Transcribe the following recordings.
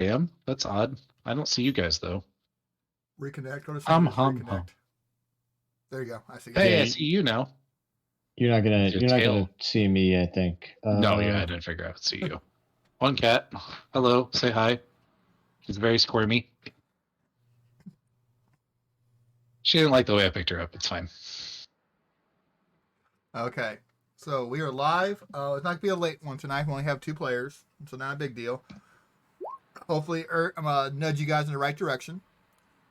am. That's odd. I don't see you guys though. Reconnect. Go to Hum settings. hum Reconnect. hum. There you go. I see. Hey, Yeah, I see you now. You're not Your gonna tail. see me, I think. No, yeah, I didn't figure out to see you. One cat. Hello, say hi. She's very squirmy. She didn't like the way I picked her up. It's fine. Okay. So we are live. It's not going to be a late one tonight. We only have 2 players, so not a big deal. Hopefully, I'm going to nudge you guys in the right direction.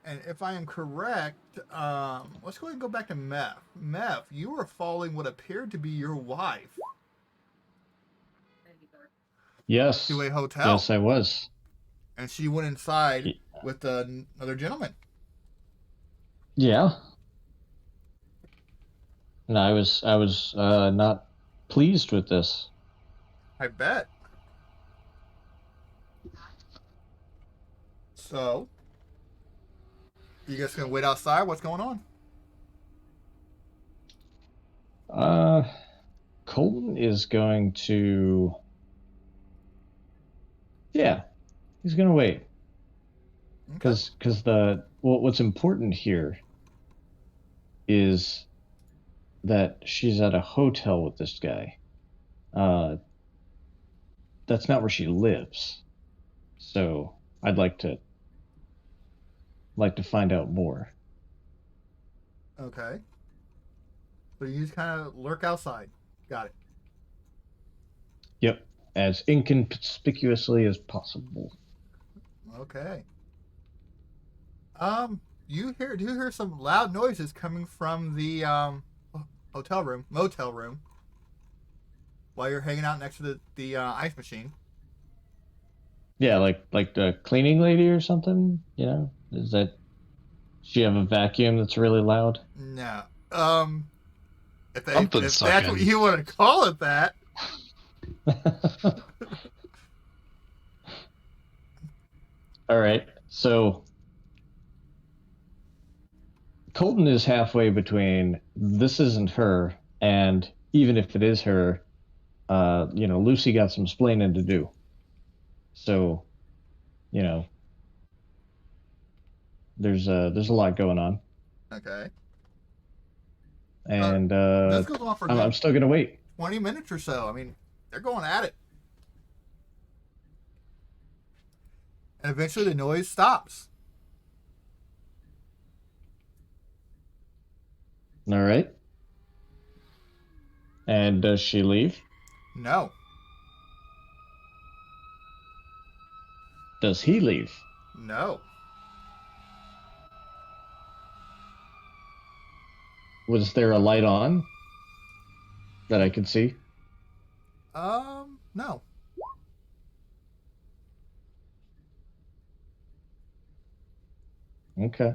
And if I am correct, let's go ahead and go back to Meth. Meth, you were following what appeared to be your wife Yes. to a hotel. Yes, I was. And she went inside with another gentleman. Yeah. And I was not pleased with this. I bet. So, you guys going to wait outside? What's going on? Colton is going to. Yeah, he's gonna wait. Because what's important here is that she's at a hotel with this guy. That's not where she lives. So I'd like to find out more. Okay. So you just kind of lurk outside. Got it. Yep, as inconspicuously as possible. Okay. Do you hear some loud noises coming from the motel room, while you're hanging out next to the ice machine? Yeah, like the cleaning lady or something. You know, does she have a vacuum that's really loud? No. If Something's that's what you want to call it, that. All right. So Colton is halfway between this isn't her and even if it is her, Lucy got some splaining to do. So, there's a lot going on. Okay. And this goes on for I'm still gonna wait 20 minutes or so. I mean, they're going at it. And eventually the noise stops. All right. And does she leave? No. Does he leave? No. Was there a light on that I could see? No. Okay.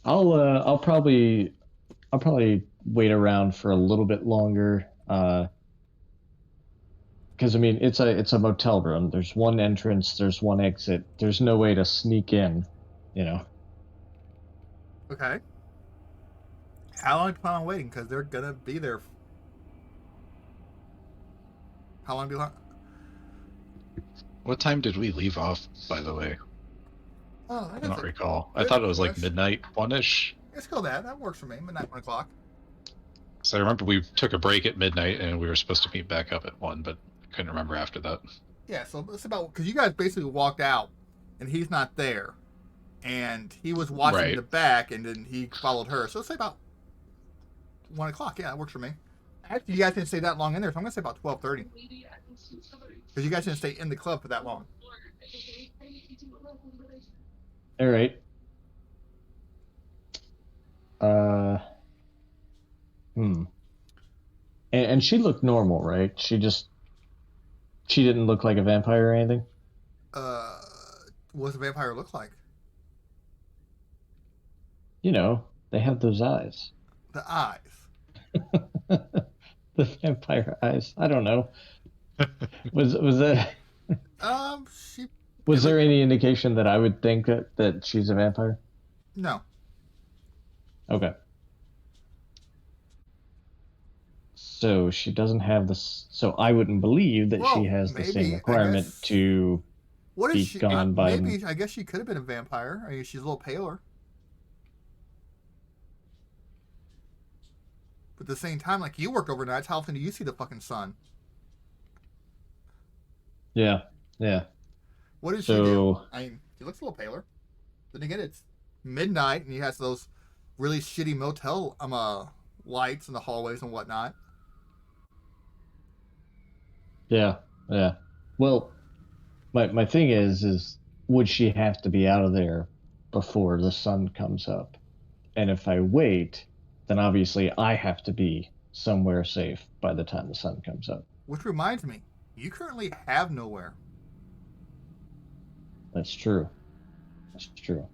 I'll probably wait around for a little bit longer. Because I mean it's a motel room. There's one entrance, there's one exit. There's no way to sneak in, Okay. How long do you plan on waiting? Because they're gonna be there. How long do you want? What time did we leave off, by the way? Oh, I don't recall. I thought it was like midnight, 1-ish. Let's go that. That works for me. Midnight, 1 o'clock. So I remember we took a break at midnight and we were supposed to meet back up at 1, but I couldn't remember after that. Yeah, so it's about, because you guys basically walked out and he's not there. And he was watching the back and then he followed her. So let's say about 1 o'clock. Yeah, that works for me. Actually, you guys didn't stay that long in there, so I'm going to say about 12:30. Because you guys didn't stay in the club for that long. All right. And she looked normal, right? She didn't look like a vampire or anything? What does a vampire look like? They have those eyes. The eyes. The vampire eyes. I don't know. Was that? Was there any indication that I would think that she's a vampire? No. Okay. So she doesn't have this. So I wouldn't believe that she Well, has the same maybe. I requirement guess. to What is be she? gone by. Maybe. I guess she could have been a vampire. I mean, she's a little paler. But at the same time, like you work overnights, how often do you see the fucking sun? Yeah, yeah. What does she do? So I mean, she looks a little paler. Then again, it's midnight, and he has those really shitty motel lights in the hallways and whatnot. yeah, yeah. Well, my thing is would she have to be out of there before the sun comes up? And if I wait, then obviously I have to be somewhere safe by the time the sun comes up. Which reminds me, you currently have nowhere. That's true. That's true.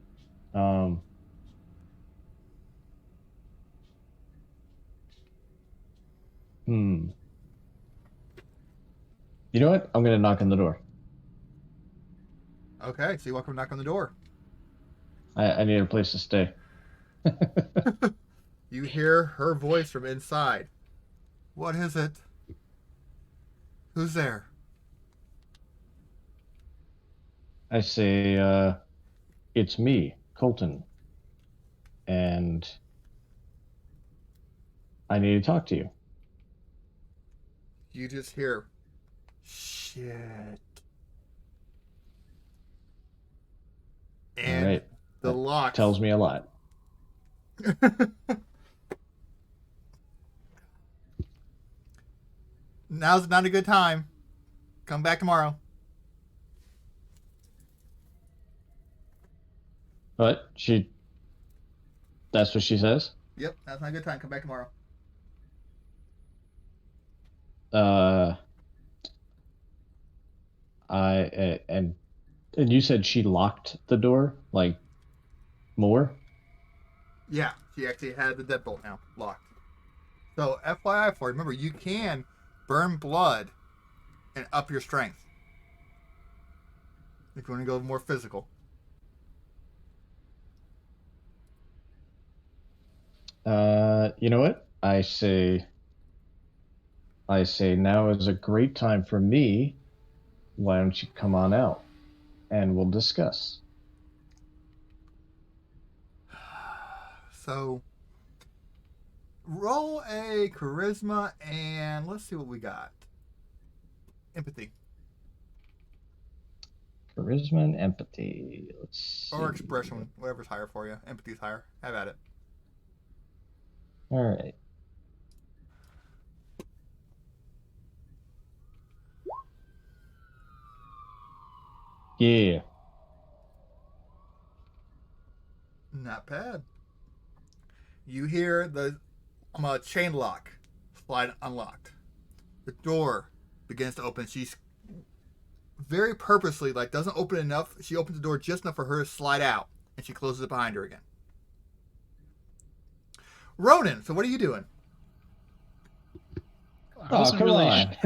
Um, hmm. You know what? I'm gonna knock on the door. Okay, so you welcome to knock on the door. I need a place to stay. You hear her voice from inside. What is it? Who's there? I say, it's me, Colton, and I need to talk to you. You just hear, shit. All And right. the That locks. tells me a lot. Now's not a good time. Come back tomorrow. But that's what she says. Yep, that's not a good time. Come back tomorrow. Uh, and you said she locked the door, like more? Yeah, she actually had the deadbolt now locked. So FYI for you, remember you can burn blood and up your strength if you want to go more physical. You know what? I say now is a great time for me. Why don't you come on out and we'll discuss? So roll a charisma and let's see what we got. Empathy Charisma and empathy. Let's see. or expression, whatever's higher for you. Empathy's higher. Have at it. All right. Yeah. Not bad. You hear the chain lock slide unlocked. The door begins to open. She's very purposely, like, doesn't open enough. She opens the door just enough for her to slide out, and she closes it behind her again. Ronan, so what are you doing? I wasn't come really, on.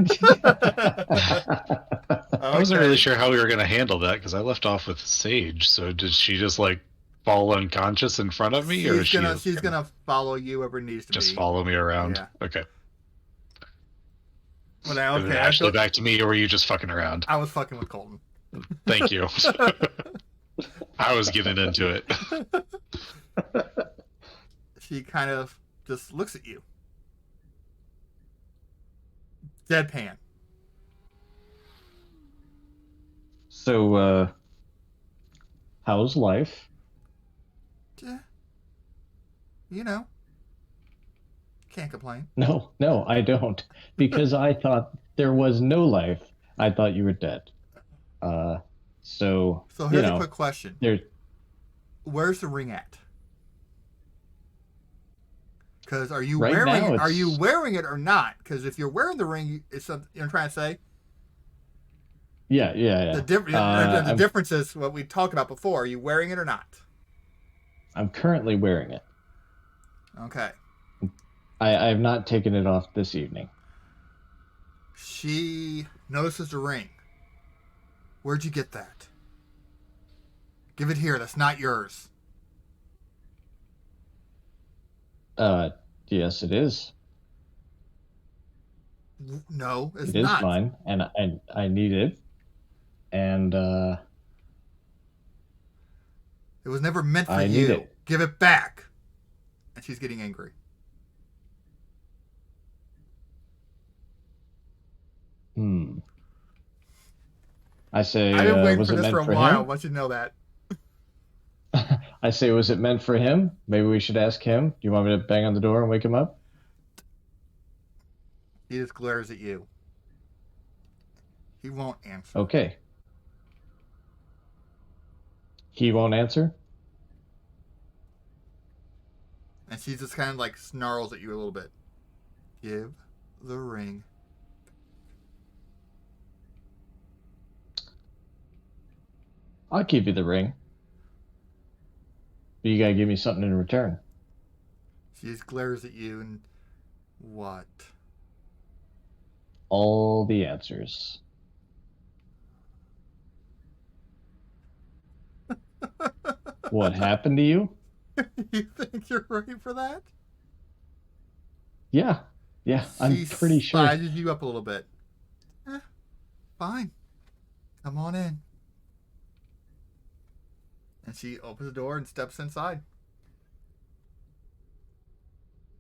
I wasn't really sure how we were going to handle that because I left off with Sage. So did she just like fall unconscious in front of me, or is She's gonna follow you wherever it needs to just be. follow me around? Yeah. Okay. Well, Is it okay. actually back to me, or were you just fucking around? I was fucking with Colton. Thank you. I was getting into it. She kind of just looks at you. Deadpan. So, how's life? You know, can't complain. No, I don't. Because I thought there was no life. I thought you were dead. So here's a quick question. There. Where's the ring at? Because are you Right wearing now it? Are it's- you wearing it or not? Because if you're wearing the ring, it's something I'm trying to say. Yeah. The difference is what we talked about before. Are you wearing it or not? I'm currently wearing it. Okay. I have not taken it off this evening. She notices the ring. Where'd you get that? Give it here. That's not yours. Yes, it is. No, it's It is not. mine, and I need it. And It was never meant for I need you. it. Give it back. And she's getting angry. Hmm. I I've say, been waiting was for it this for meant a for while. I him? want you to know that. I say, was it meant for him? Maybe we should ask him. Do you want me to bang on the door and wake him up? He just glares at you. He won't answer. Okay. He won't answer? And she just kind of like snarls at you a little bit. Give the ring. I'll give you the ring. But you gotta give me something in return. She just glares at you and what? All the answers. What happened to you? You think you're ready for that? Yeah. Yeah, I'm She pretty sure. sizes you up a little bit. Eh, fine. Come on in. And she opens the door and steps inside.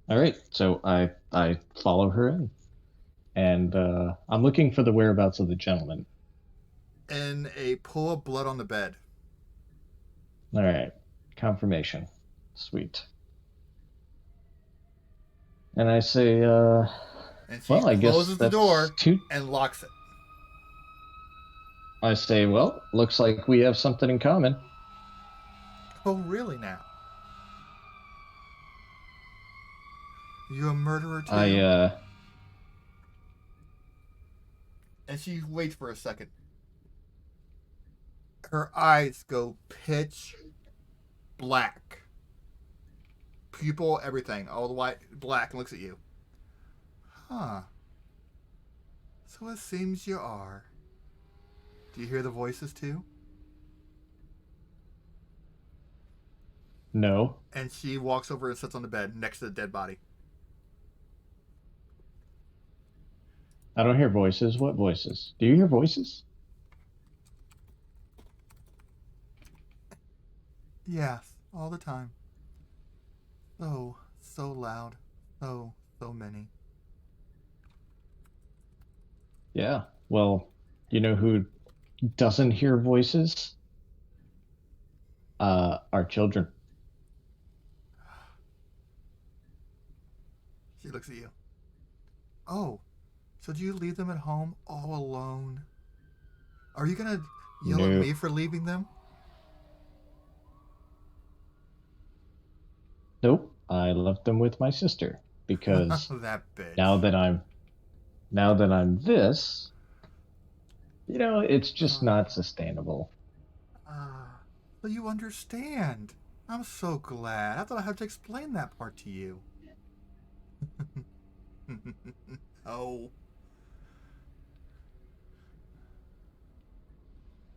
All right. So I follow her in. And I'm looking for the whereabouts of the gentleman. And a pool of blood on the bed. All right. Confirmation. Sweet. And I say, And she well, I guess closes the that's door two. and locks it. I say, well, looks like we have something in common. Oh, really now? You a murderer I, too? And she waits for a second. Her eyes go pitch black. Pupil, everything. All the white, black, and looks at you. Huh. So it seems you are. Do you hear the voices too? no, And she walks over and sits on the bed next to the dead body. I don't hear voices. What voices? Do you hear voices? Yes, all the time. So loud. So many. Yeah. Well, you know who doesn't hear voices? Our children. She looks at you. Oh, so do you leave them at home all alone? Are you gonna yell at No. me for leaving them? Nope. I left them with my sister because That bitch. now that I'm now that I'm this, it's just Uh, not sustainable. but you understand. I'm so glad. I thought I had to explain that part to you. Oh,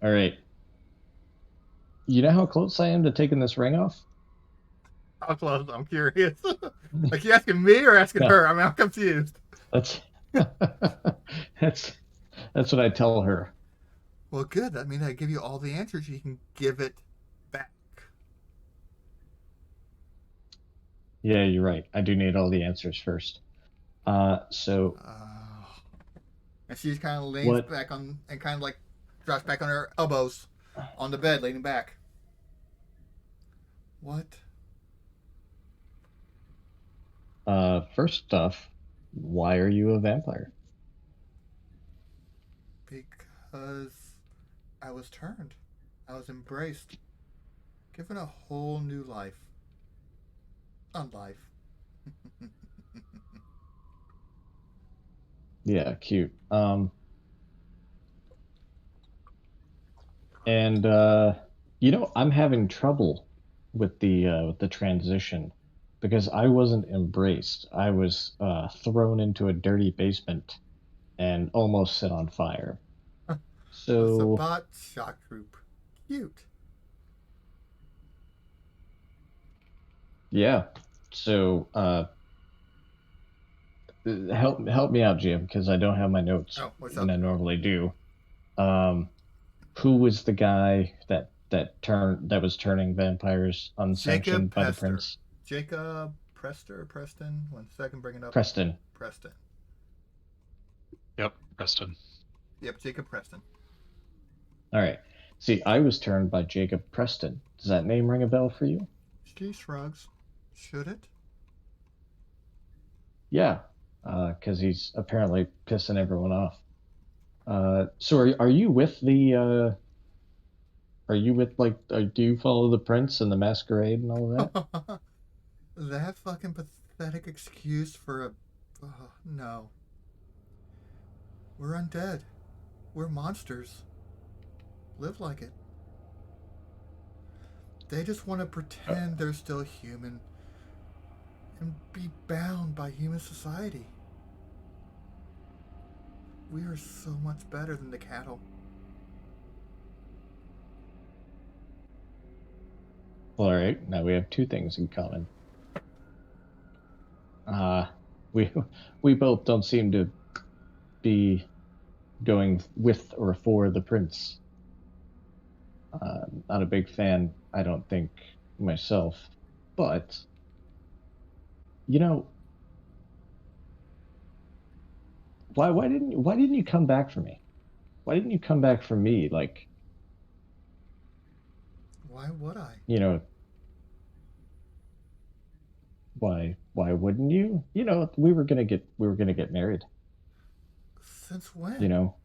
All right. You know how close I am to taking this ring off? how close? I'm curious. Like you asking me or asking No, her? I mean, I'm confused. that's that's that's what I tell her. Well, good. That means I give you all the answers. You can give it back. Yeah, you're right. I do need all the answers first. So Uh, and she kind of leans what? back on and kind of like drops back on her elbows on the bed, leaning back. What? First off, why are you a vampire? Because I was turned. I was embraced, given a whole new life. On life. Yeah, cute. And I'm having trouble with the transition because I wasn't embraced. I was thrown into a dirty basement and almost set on fire. A So Sabat shock troop. Cute. yeah, so help me out, Jim, because I don't have my notes Oh, what's when up? I normally do. Um, who was the guy that was turning vampires Jacob unsanctioned by the Pester. prince? Jacob Prester, Preston. 1 second, bring it up. Preston. Preston. Yep, Preston. Yep, Jacob Preston. All right. See, I was turned by Jacob Preston. Does that name ring a bell for you? She shrugs. Should it? Yeah, because he's apparently pissing everyone off. So are you with the are you with like do you follow the prince and the masquerade and all of that? That fucking pathetic excuse for a. No. We're undead. We're monsters. Live like it. They just want to pretend they're still human and be bound by human society. We are so much better than the cattle. Well, all right, now we have two things in common. Uh we we both don't seem to be going with or for the prince. Not a big fan, I don't think myself, but you know, why didn't you come back for me? Why didn't you come back for me? Like, Why would I? you know, why wouldn't you? You know, we were gonna get married, Since you when? know.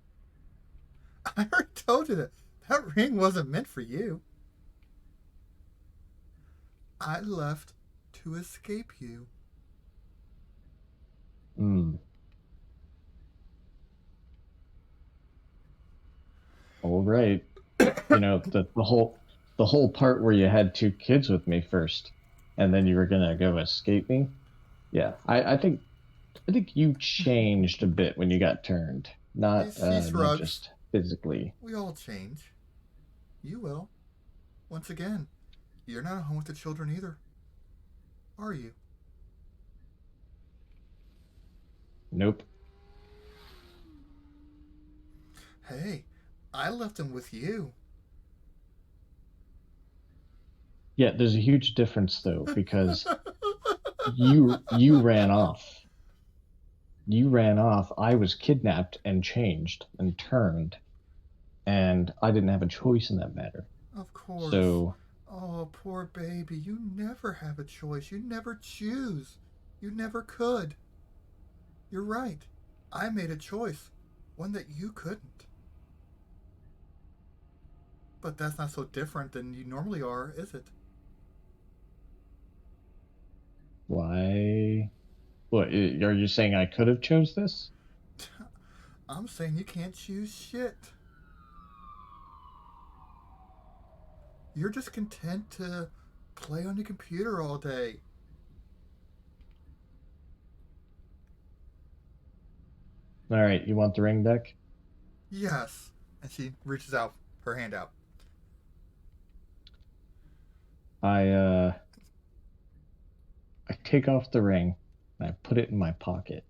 I already told you that. That ring wasn't meant for you. I left to escape you. Mm, all right. You know, the whole part where you had two kids with me first, and then you were gonna go escape me. Yeah, I think you changed a bit when you got turned. She Not shrugs. just physically. We all change. You will. Once again, you're not at home with the children either, are you? Nope. Hey, I left them with you. Yeah, there's a huge difference though because you ran off. You ran off. I was kidnapped and changed and turned, and I didn't have a choice in that matter. Of course. So, Oh, poor baby. You never have a choice. You never choose. You never could. You're right. I made a choice. One that you couldn't. But that's not so different than you normally are, is it? why? What are you saying? I could have chose this? I'm saying you can't choose shit. You're just content to play on your computer all day. All right, you want the ring back? Yes. And she reaches out her hand out. I I take off the ring and I put it in my pocket.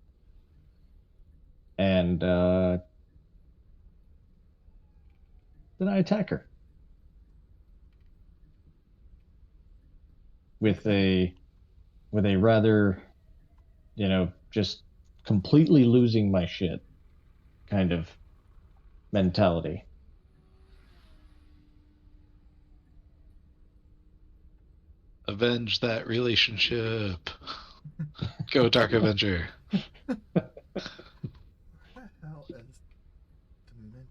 And then I attack her with Okay. a rather, you know, just completely losing my shit kind of mentality. Avenge that relationship. Go, Dark Avenger. What the hell is dementia?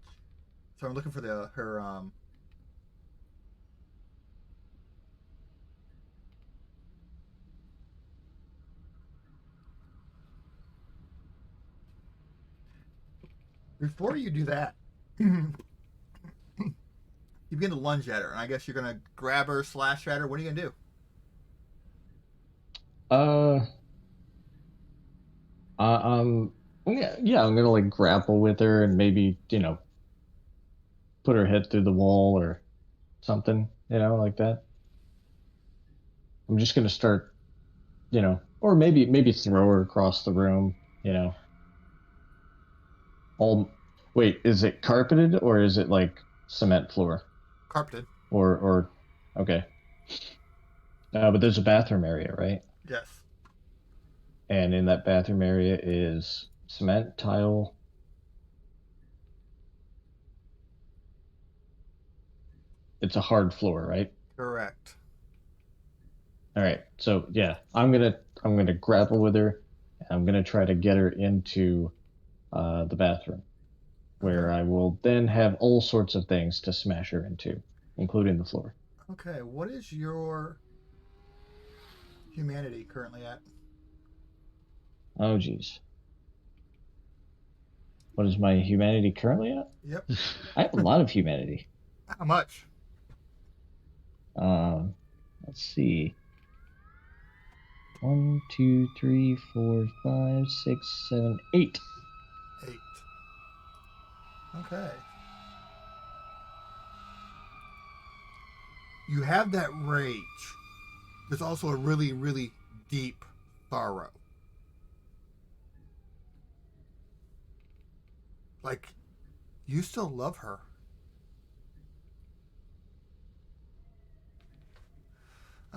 So I'm looking for the her before you do that, you begin to lunge at her, and I guess you're gonna grab her, slash at her. What are you gonna do? Uh, yeah, I'm gonna like grapple with her and maybe, you know, put her head through the wall or something, you know, like that. I'm just gonna start, you know, or maybe throw her across the room, you know, all. Wait, is it carpeted or is it like cement floor? Carpeted. Or okay. But there's a bathroom area, right? Yes. And in that bathroom area is cement, tile. It's a hard floor, right? Correct. All right. So yeah, I'm gonna grapple with her. I'm gonna try to get her into the bathroom, where Okay. I will then have all sorts of things to smash her into, including the floor. Okay. What is your humanity currently at? Oh geez. What is my humanity currently at? Yep. I have a lot of humanity. How much? Um, let's see. 1, 2, 3, 4, 5, 6, 7, 8. 8. Okay. You have that rage. There's also a really, really deep sorrow. Like, you still love her.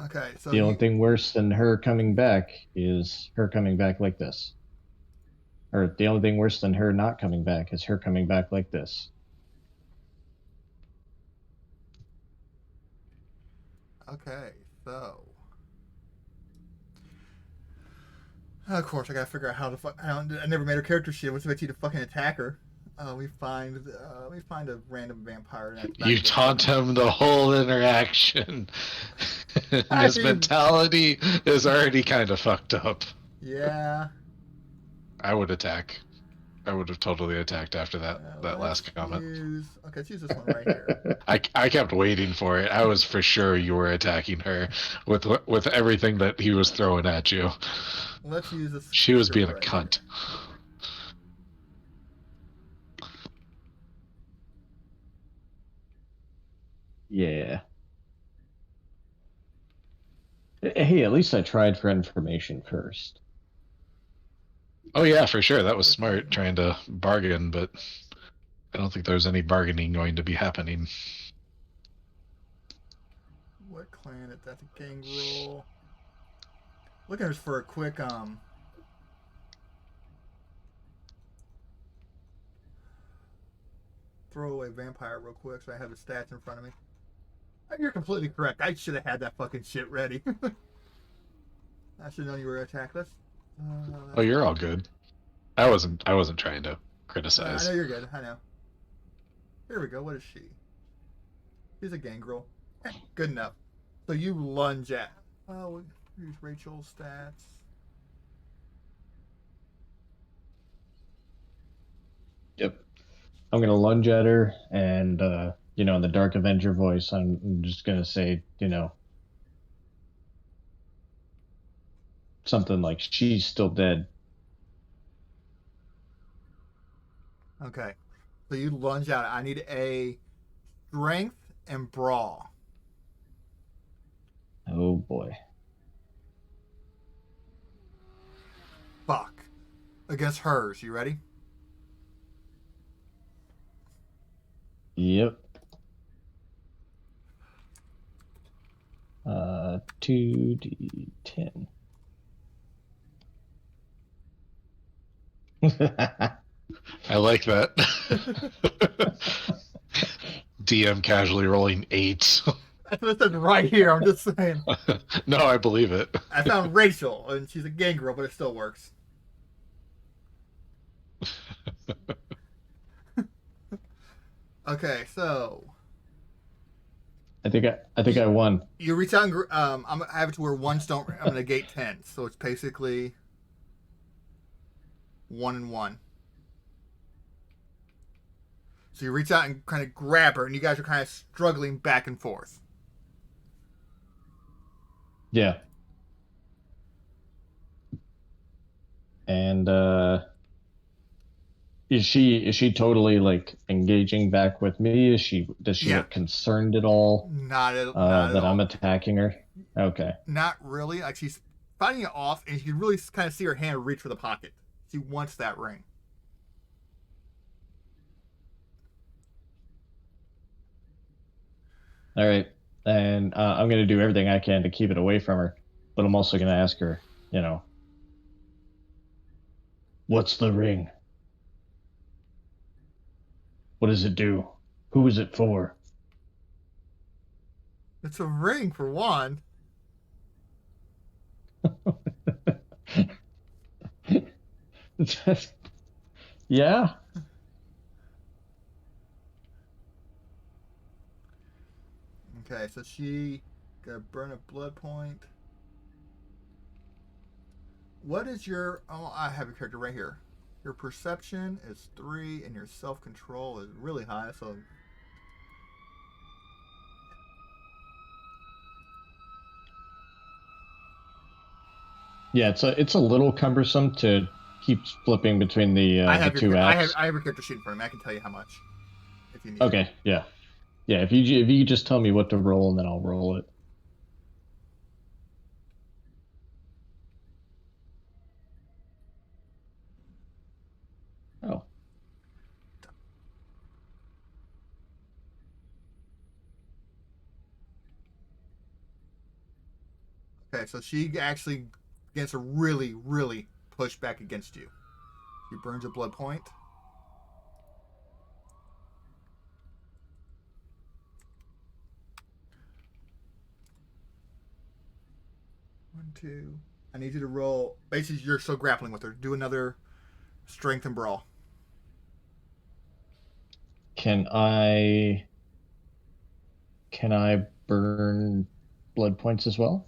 Okay, so The only you. thing worse than her coming back is her coming back like this. Or the only thing worse than her not coming back is her coming back like this. Okay, so. Of course, I gotta figure out how to fuck. I never made her character sheet. What's about you to fucking attack her? We find a random vampire. You taunt him the whole interaction. And his I- mentality is already kind of fucked up. Yeah. I would attack. I would have totally attacked after that last comment. Okay, let's use this one right here. I kept waiting for it. I was for sure you were attacking her with everything that he was throwing at you. Let's use this. She was being a right cunt. Yeah. Hey, at least I tried for information first. Oh yeah, for sure. That was smart trying to bargain, but I don't think there's any bargaining going to be happening. What clan? That's a gangrel. Looking for a quick throwaway vampire real quick so I have the stats in front of me. You're completely correct. I should have had that fucking shit ready. I should have known you were gonna attack this. Oh, you're all good. I wasn't trying to I criticize. know you're good. I know. Here we go. What is she? She's a gangrel. Good enough. So you lunge at. Oh, here's Rachel's stats. Yep. I'm gonna lunge at her, and in the Dark Avenger voice, I'm just gonna say, something like, "She's still dead." Okay. So you lunge out. I need a strength and brawl. Oh boy. Fuck. Against hers. You ready? Yep. 2d10. I like that. DM casually rolling 8. That's what it says right here. I'm just saying. No, I believe it. I found Rachel, and she's a gangrel, but it still works. Okay, so I think I won. you reach out and I have it to where ones don't. I'm gonna negate 10, so it's basically 1 and 1. So you reach out and kind of grab her, and you guys are kind of struggling back and forth. Yeah. And is she totally like engaging back with me? Does she Yeah. look concerned at all Not at that all. I'm attacking her? Okay. Not really. Like she's fighting it off, and you can really kind of see her hand reach for the pocket. She wants that ring. All right. And I'm going to do everything I can to keep it away from her, but I'm also going to ask her, what's the ring? What does it do? Who is it for? It's a ring for one. Yeah. Okay, so she got to burn a blood point. What is your? Oh, I have a character right here. Your perception is 3, and your self control is really high. So Yeah, it's a little cumbersome to keep flipping between the two apps. I have your character sheet in front of me. I can tell you how much if you need it. Okay, yeah. Yeah, if you just tell me what to roll and then I'll roll it. Oh. Okay, so she actually gets to really, really push back against you. She burns a blood point. One, two. I need you to roll. Basically, you're still grappling with her. Do another strength and brawl. Can I burn blood points as well?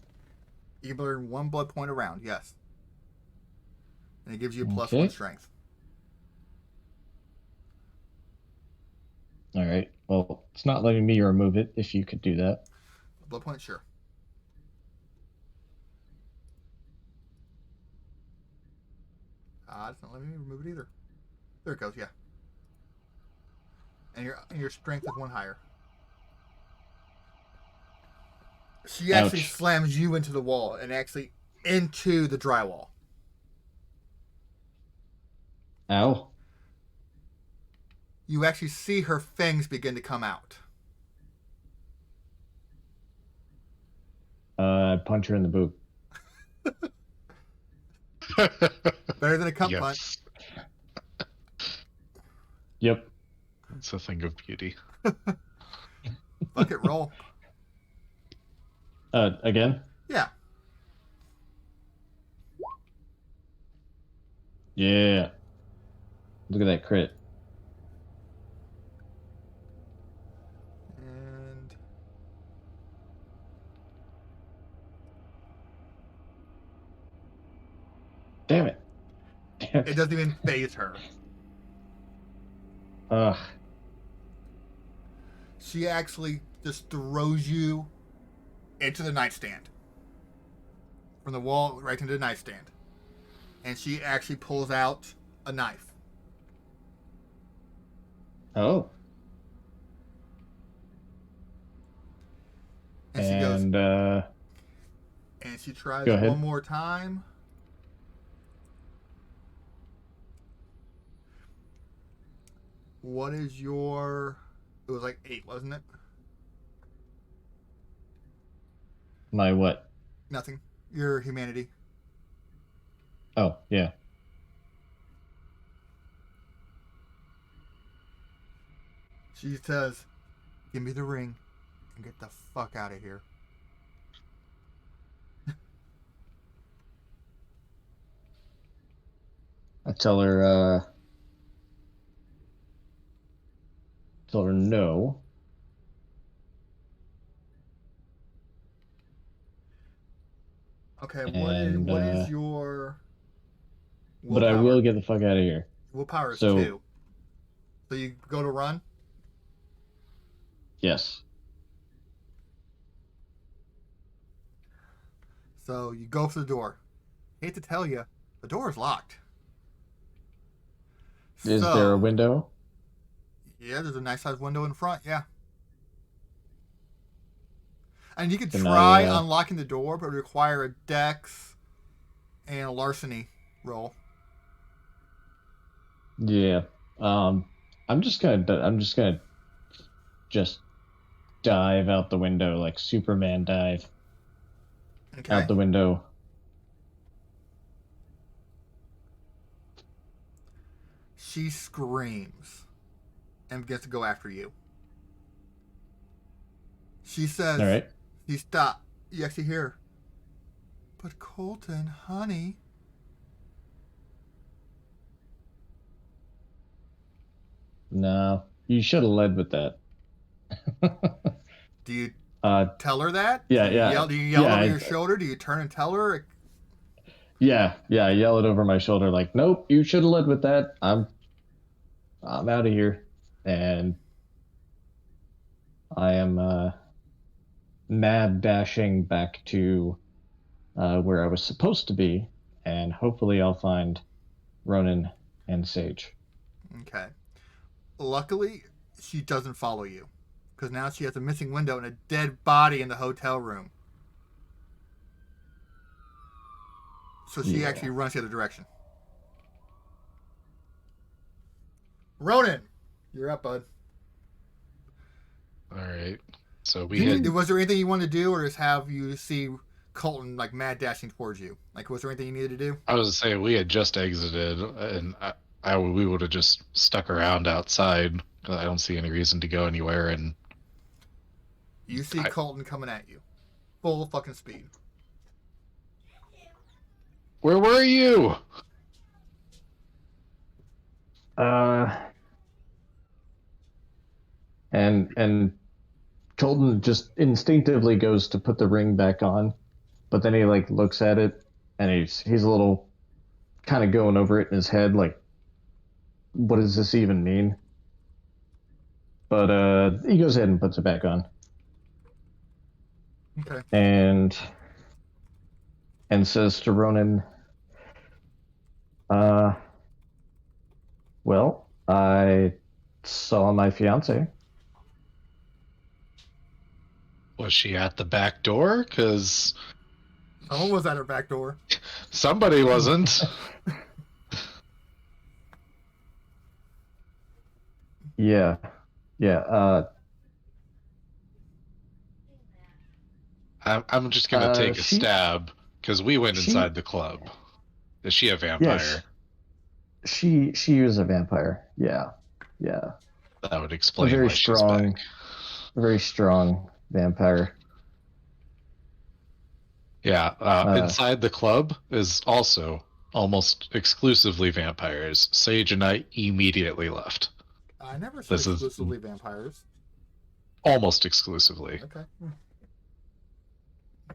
You can burn 1 blood point around, yes. And it gives you plus 1 Okay. strength. All right. Well, it's not letting me remove it if you could do that. Blood point, sure. It's not letting me remove it either. There it goes, yeah. And your strength is 1 higher. She actually Ouch. slams you into the wall and actually into the drywall. Ow. You actually see her fangs begin to come out. Punch her in the boob. Better than a cup punch. Yes. Yep. It's a thing of beauty. Fuck it, roll. Again? Yeah. Yeah. Look at that crit. And Damn it. it doesn't even phase her. Ugh. She actually just throws you into the nightstand. From the wall right into the nightstand. And she actually pulls out a knife. Oh. And she goes, And and she tries go ahead. one more time. What is your? It was like 8, wasn't it? My what? Nothing. Your humanity. Oh, yeah. She says, "Give me the ring and get the fuck out of here." I tell her no. Okay, And what is your but I willpower? will get the fuck out of here. Willpower is So 2. So you go to run. yes. So you go for the door. Hate to tell you, the door is locked. Is So, there a window? yeah, there's a nice sized window in front. Yeah. And you could Can try I, unlocking the door, but it would require a dex and a larceny roll. Yeah. I'm just gonna just dive out the window like Superman dive out Okay. the window. She screams and begins to go after you. She All says, right. "You stop." You actually hear, her, "But Colton, honey." No, you should have led with that. Do you uh, tell her that? Do yeah, you yeah, yell? Do you yell yeah, over your shoulder? Do you turn and tell her? yeah. I yell it over my shoulder like, "Nope, you should have led with that. I'm out of here," and I am mad dashing back to where I was supposed to be, and hopefully I'll find Ronan and Sage. Okay. Luckily, she doesn't follow you because now she has a missing window and a dead body in the hotel room. So she Yeah. actually runs the other direction. Ronan, you're up, bud. All right. So we Do you, had. was there anything you wanted to do, or just have you see Colton like mad dashing towards you? Like, was there anything you needed to do? I was saying we had just exited, and we would have just stuck around outside. I don't see any reason to go anywhere, and You see I, Colton coming at you, full fucking speed. where were you? Uh, and Colton just instinctively goes to put the ring back on, but then he like looks at it and he's a little kind of going over it in his head, like, what does this even mean? But he goes ahead and puts it back on, Okay. and says to Ronan, uh, "Well, I saw my fiance." Was she at the back door? Because Someone was at her back door. somebody wasn't. Yeah, yeah. I'm just gonna take a She stab because we went she inside the club. Is she a yeah vampire? she is a vampire. Yeah, yeah. That would A explain why she's back. very strong vampire. Yeah, Uh, inside the club is also almost exclusively vampires. Sage and I immediately left. I never said This is exclusively vampires. almost exclusively. Okay.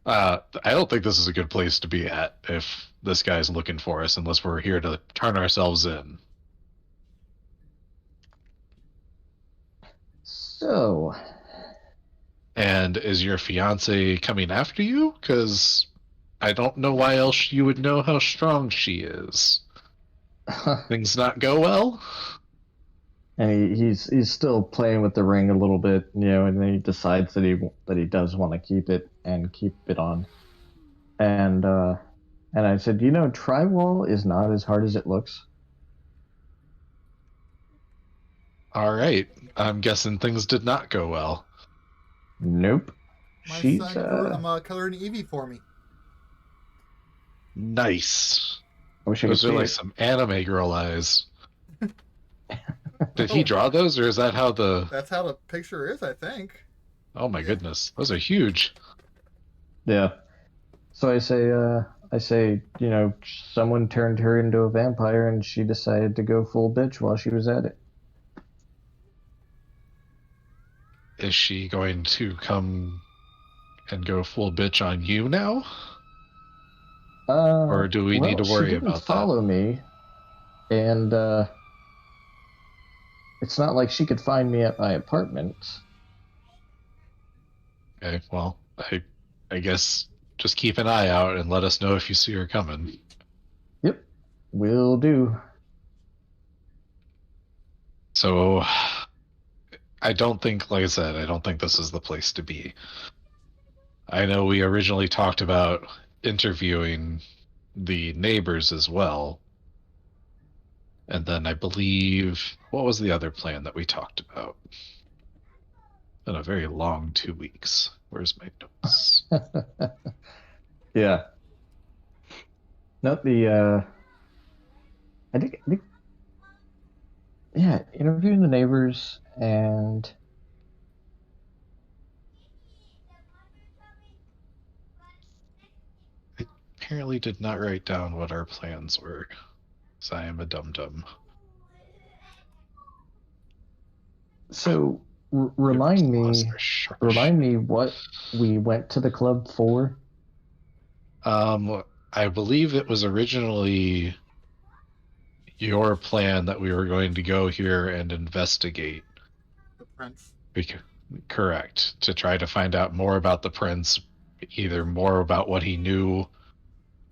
I don't think this is a good place to be at if this guy's looking for us, unless we're here to turn ourselves in. so And is your fiance coming after you? Because I don't know why else you would know how strong she is. Things not go well? and he's still playing with the ring a little bit, and then he decides that he does want to keep it and keep it on. And I said, drywall is not as hard as it looks. All right. I'm guessing things did not go well. Nope. My She's son, coloring Eevee for me. I Nice. wish I could Those are see like it. some anime girl eyes. Did he draw those, or is that how the? That's how the picture is, I think. Oh my Yeah. goodness, those are huge. Yeah. So I say, someone turned her into a vampire and she decided to go full bitch while she was at it. Is she going to come and go full bitch on you now, or do we need Well, to she worry didn't about that? follow me, and it's not like she could find me at my apartment. Okay, well, I guess just keep an eye out and let us know if you see her coming. Yep, will do. So, I don't think, like I said, I don't think this is the place to be. I know we originally talked about interviewing the neighbors as well. And then I believe, what was the other plan that we talked about? Been a very long 2 weeks. Where's my notes? Yeah. No, I think, yeah, interviewing the neighbors and I apparently did not write down what our plans were, because I am a dum-dum. so We lost our sharp remind me what we went to the club for. I believe it was originally your plan that we were going to go here and investigate. The prince. Bec- Correct. To try to find out more about the prince, either more about what he knew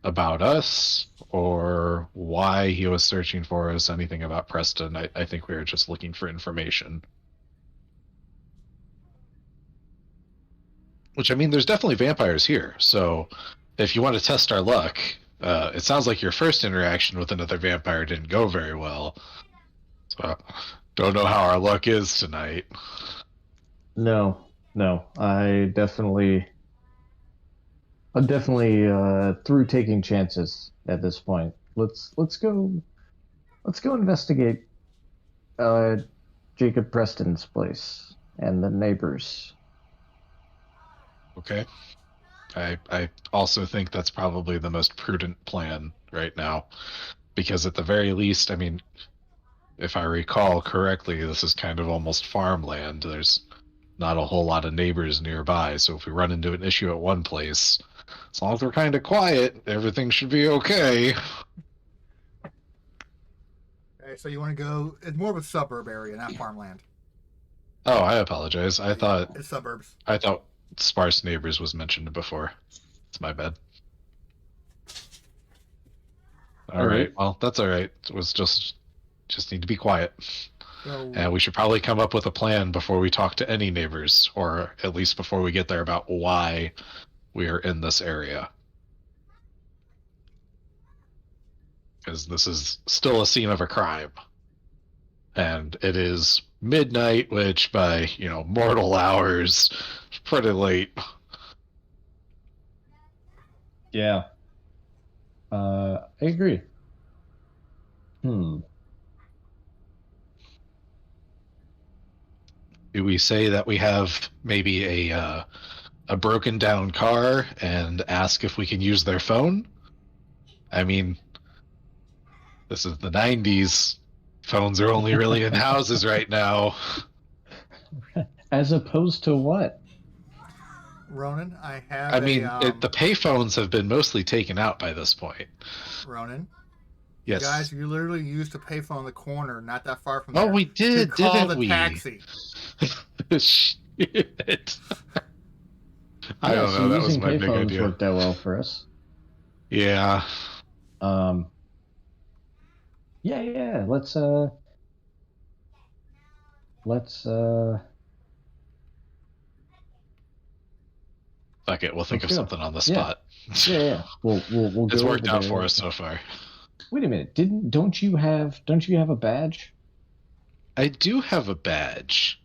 about us or why he was searching for us, anything about Preston. I think we were just looking for information. Which, I mean, there's definitely vampires here. So if you want to test our luck, it sounds like your first interaction with another vampire didn't go very well. So don't know how our luck is tonight. No, no, I'm definitely through taking chances at this point. Let's go investigate uh Jacob Preston's place and the neighbors. Okay. I also think that's probably the most prudent plan right now. Because at the very least, I mean, if I recall correctly, this is kind of almost farmland. There's not a whole lot of neighbors nearby. So if we run into an issue at one place, as long as we're kind of quiet, everything should be okay. Okay, so you want to go? It's more of a suburb area, not farmland. Oh, I apologize. It's suburbs. I thought sparse neighbors was mentioned before. It's my bad. All right. Well, that's all right. It was just need to be quiet. So And we should probably come up with a plan before we talk to any neighbors, or at least before we get there, about why we are in this area. Because this is still a scene of a crime. And it is midnight, which by, mortal hours, is pretty late. Yeah. I agree. Do we say that we have maybe a broken down car and ask if we can use their phone? I mean, this is the 90s. Phones are only really in houses right now. As opposed to what? Ronan, I have I mean, the payphones have been mostly taken out by this point. Ronan. Yes. Guys, you literally used a payphone in the corner, not that far from there. Oh, we did, to call didn't the we? Taxi. Shit. I don't know. That was my big payphones idea. Worked out well for us. Yeah. Yeah. Let's Fuck it. We'll think of something on the Yeah. spot. Yeah. We'll It's go worked over out there. for us so far. Wait a minute. Don't you have a badge? I do have a badge.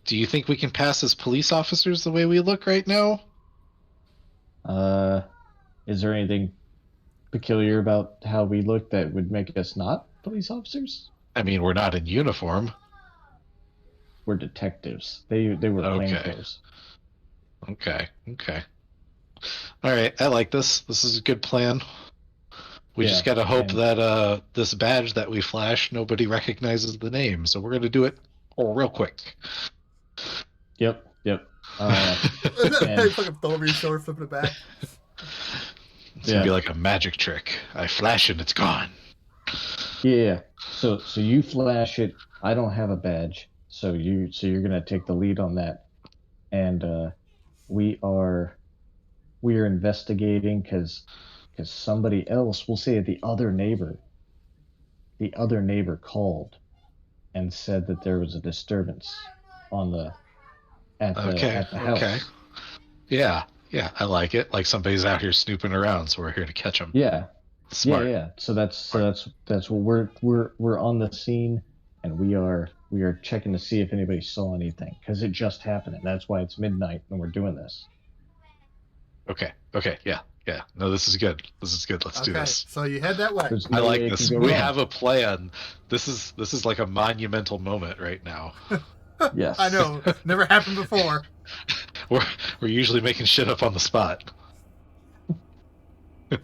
Do you think we can pass as police officers the way we look right now? Is there anything peculiar about how we look that would make us not police officers? I mean, we're not in uniform. We're detectives. They were plainclothes. Okay. All right, I like this. This is a good plan. We just gotta hope that this badge that we flash, nobody recognizes the name. So we're gonna do it real quick. Yep. Fucking throw over your shoulder, flipping it back. It's gonna be like a magic trick. I flash it, it's gone. Yeah. So you flash it. I don't have a badge, so you're gonna take the lead on that, and we are investigating because somebody else, we'll say the other neighbor called and said that there was a disturbance at the house. Okay. Yeah, I like it. Like somebody's out here snooping around, so we're here to catch them. Yeah. Smart. Yeah. So that's what we're on the scene, and we are checking to see if anybody saw anything because it just happened, and that's why it's midnight and we're doing this. Okay. Okay. Yeah. Yeah. No, this is good. This is good. Let's do Okay, this. so you head that way. There's I no like way it can this. go We wrong. have a plan. This is like a monumental moment right now. Yes. I know, never happened before. We're we're usually making shit up on the spot. All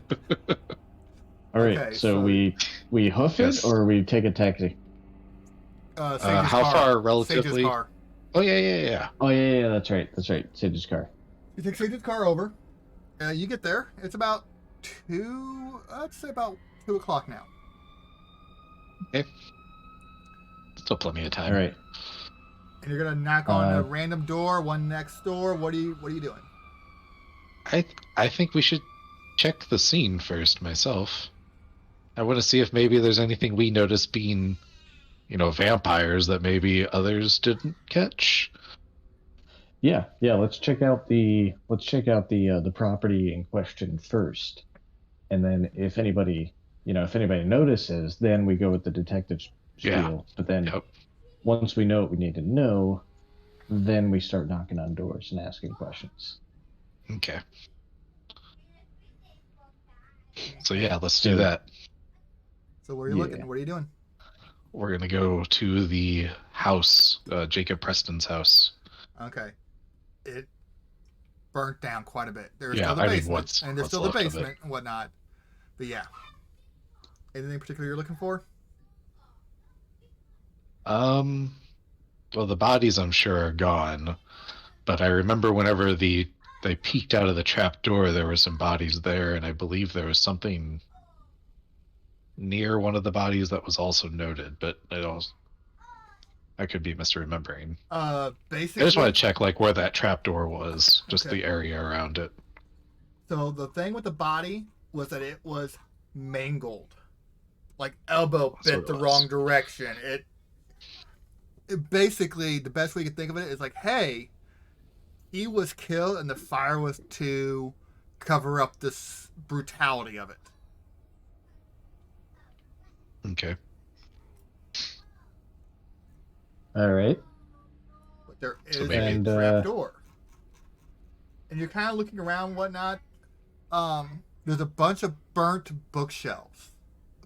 right. Okay, So so we hoof it Yes. or we take a taxi. Sage's How car. far Sage's relatively? car. Oh yeah. Oh yeah. That's right. Sage's car. You take Sage's car over. You get there. It's about I'd say about 2 o'clock now. Okay. Still plenty of time. All right. And you're gonna knock on a random door, one next door. What are you doing? I think we should check the scene first myself. I want to see if maybe there's anything we notice being, vampires that maybe others didn't catch. Yeah. Let's check out the the property in question first, and then if anybody notices, then we go with the detective's spiel. Yeah. But then Yep. once we know what we need to know, then we start knocking on doors and asking questions. Okay. So yeah, let's do that. So where are you looking? What are you doing? We're gonna go to the house, Jacob Preston's house. Okay. It burnt down quite a bit. There's Yeah, still the I mean, basement, and there's what's still the left of it. basement and whatnot. But yeah. Anything particular you're looking for? Well, the bodies I'm sure are gone, but I remember whenever they peeked out of the trap door, there were some bodies there, and I believe there was something near one of the bodies that was also noted, but I could be misremembering. Basically, I just want to check like where that trap door was, just Okay. the area around it. So the thing with the body was that it was mangled, like elbow That's what bit it the was. wrong direction. It basically, the best way you could think of it is like, hey, he was killed, and the fire was to cover up this brutality of it. Okay. All right. But there is So a maybe- trap door, and you're kind of looking around, and whatnot. There's a bunch of burnt bookshelves,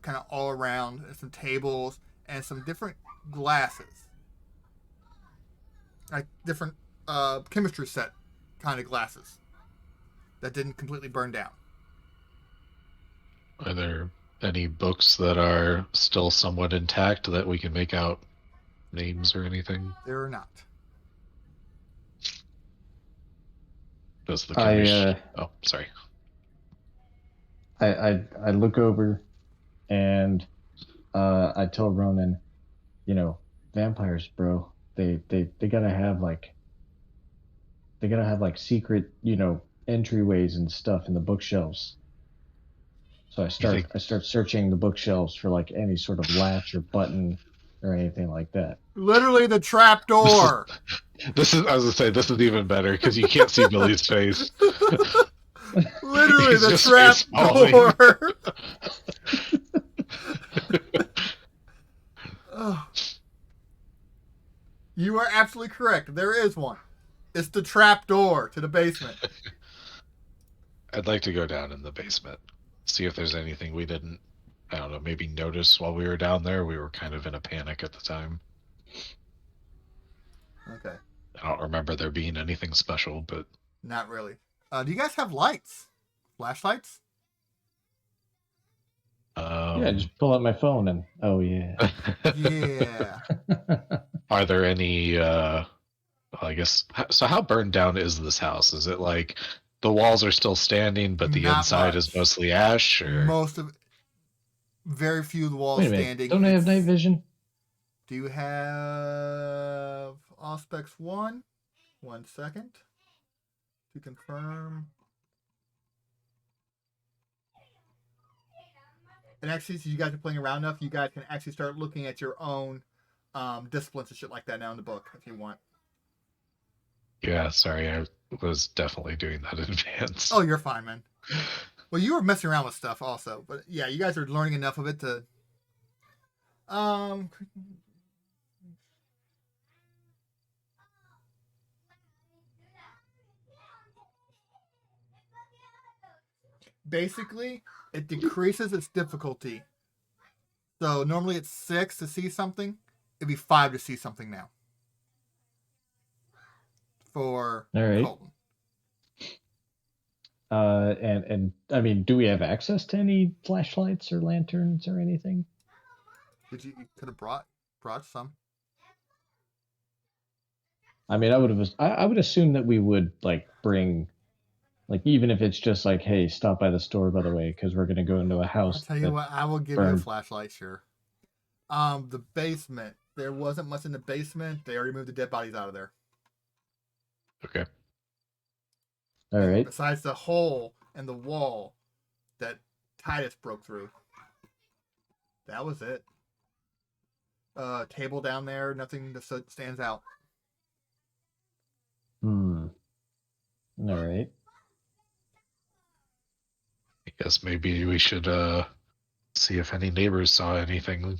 kind of all around, and some tables and some different glasses, like different chemistry set kind of glasses that didn't completely burn down. Are there any books that are still somewhat intact that we can make out names or anything? There are not. Does the I chemistry... Oh, sorry. I look over and I tell Ronan, vampires, bro. They gotta have like secret, entryways and stuff in the bookshelves. So I start searching the bookshelves for like any sort of latch or button or anything like that. Literally the trap door. I was gonna say, this is even better because you can't see Billy's face. Literally He's the just trap face palming. door. Oh. You are absolutely correct. There is one. It's the trap door to the basement. I'd like to go down in the basement, see if there's anything we didn't, I don't know, maybe notice while we were down there. We were kind of in a panic at the time. Okay. I don't remember there being anything special, but Not really. Do you guys have lights? Flashlights? Yeah, just pull out my phone and oh yeah. Yeah. Are there any I guess, so how burned down is this house? Is it like the walls are still standing but the Not inside much. is mostly ash, or Most of very few of the walls Wait a minute. standing. Don't I have night vision? Do you have Auspex 1? 1 second. To confirm. And actually, since you guys are playing around enough, you guys can actually start looking at your own disciplines and shit like that now in the book if you want. Yeah, sorry, I was definitely doing that in advance. Oh, you're fine, man. Well, you were messing around with stuff also, but yeah, you guys are learning enough of it to. Um, basically, it decreases its difficulty. So normally it's 6 to see something. It'd be 5 to see something now for All right. Colton. And I mean, do we have access to any flashlights or lanterns or anything? You could have brought some. I mean, I would assume that we would like bring, like, even if it's just like, hey, stop by the store, by the way, because we're gonna go into a I'll house tell you that what. I will give you a burned. flashlight, sure. The basement. There wasn't much in the basement. They already moved the dead bodies out of there. Okay. All And right. besides the hole in the wall that Titus broke through, that was it. Table down there. Nothing that stands out. Hmm. All right. I guess maybe we should see if any neighbors saw anything,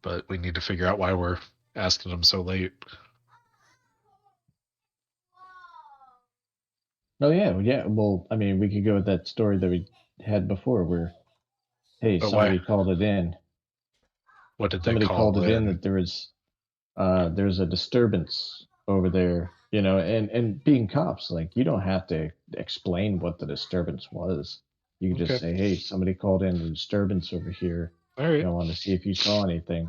but we need to figure out why we're asking them so late. Oh yeah, yeah. Well, I mean, we could go with that story that we had before, where hey, But why? somebody called it in. What did they Somebody call called it in in? that there's a disturbance over there, you know, and being cops, like you don't have to explain what the disturbance was. You can just Okay. say, hey, somebody called in a disturbance over here. All You right. know, want to see if you saw anything.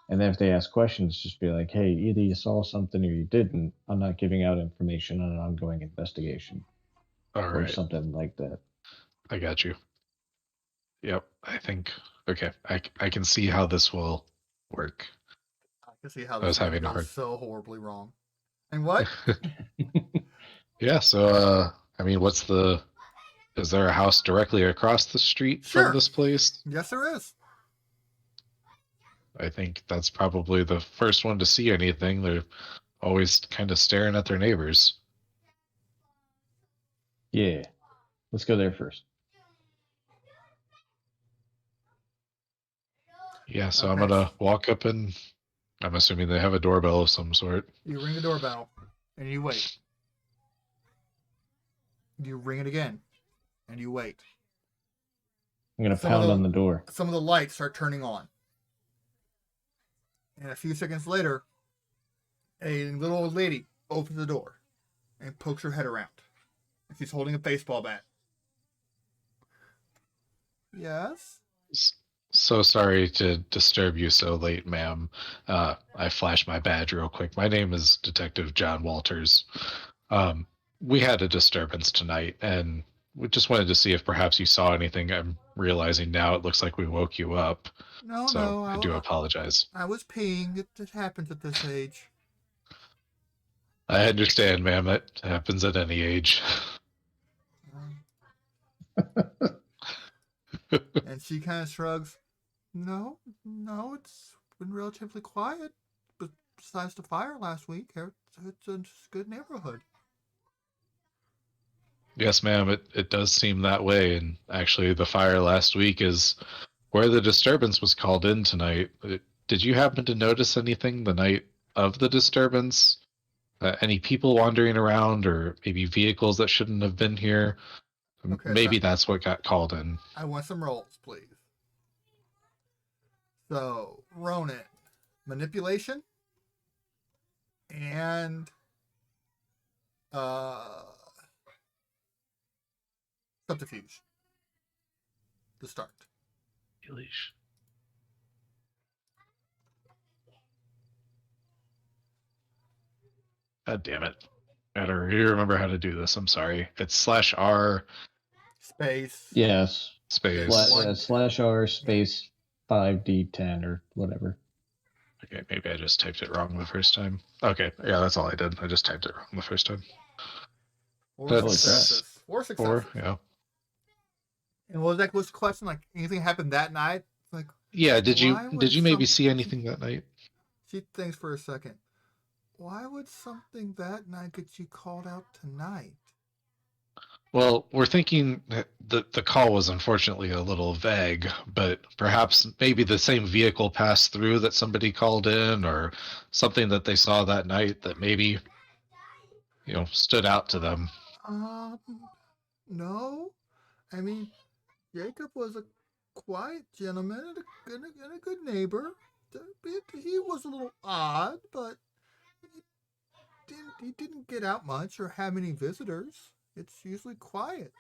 And then if they ask questions, just be like, hey, either you saw something or you didn't. I'm not giving out information on an ongoing investigation All or right. something like that. I got you. Yep. I think. Okay. I can see how this will work. I can see how I this was is going to having a go hard. so horribly wrong. And what? Yeah. So, I mean, what's the? Is there a house directly across the street from Sure. this place? Yes, there is. I think that's probably the first one to see anything. They're always kind of staring at their neighbors. Yeah, let's go there first. Yeah, so I'm Okay. gonna walk up and I'm assuming they have a doorbell of some sort. You ring the doorbell and you wait. You ring it again and you wait. I'm gonna Some of pound on the door. the lights start turning on. And a few seconds later, a little old lady opens the door and pokes her head around. And she's holding a baseball bat. Yes? So sorry to disturb you so late, ma'am. I flashed my badge real quick. My name is Detective John Walters. Um, we had a disturbance tonight, and we just wanted to see if perhaps you saw anything. I'm realizing now it looks like we woke you up, No, so no. I do apologize. I was peeing. It happens at this age. I understand, ma'am. It happens at any age. And she kind of shrugs. No, no, it's been relatively quiet. But besides the fire last week, it's a good neighborhood. Yes, ma'am. It does seem that way, and actually, the fire last week is where the disturbance was called in tonight. Did you happen to notice anything the night of the disturbance? Any people wandering around, or maybe vehicles that shouldn't have been here? Okay, so Maybe that's what got called in. I want some rolls, please. So, Ronan, manipulation and uh, subterfuge to start. God damn it. I don't really remember how to do this. I'm sorry. It's slash R Space. Yes. space. One. Slash R space 5D10 or whatever. Okay, maybe I just typed it wrong the first time. Okay, yeah, that's all I did. I just typed it wrong the first time. Four Holy crap. successes. Four Four, successes. yeah. And what was the question? Like anything happened that night? Like Yeah, why did would you maybe some? see anything that night? She thinks for a second. Why would something that night get you called out tonight? Well, we're thinking that the call was unfortunately a little vague, but perhaps maybe the same vehicle passed through that somebody called in, or something that they saw that night that maybe, stood out to them. Um, no. I mean, Jacob was a quiet gentleman and a good neighbor. He was a little odd, but he didn't get out much or have any visitors. It's usually quiet.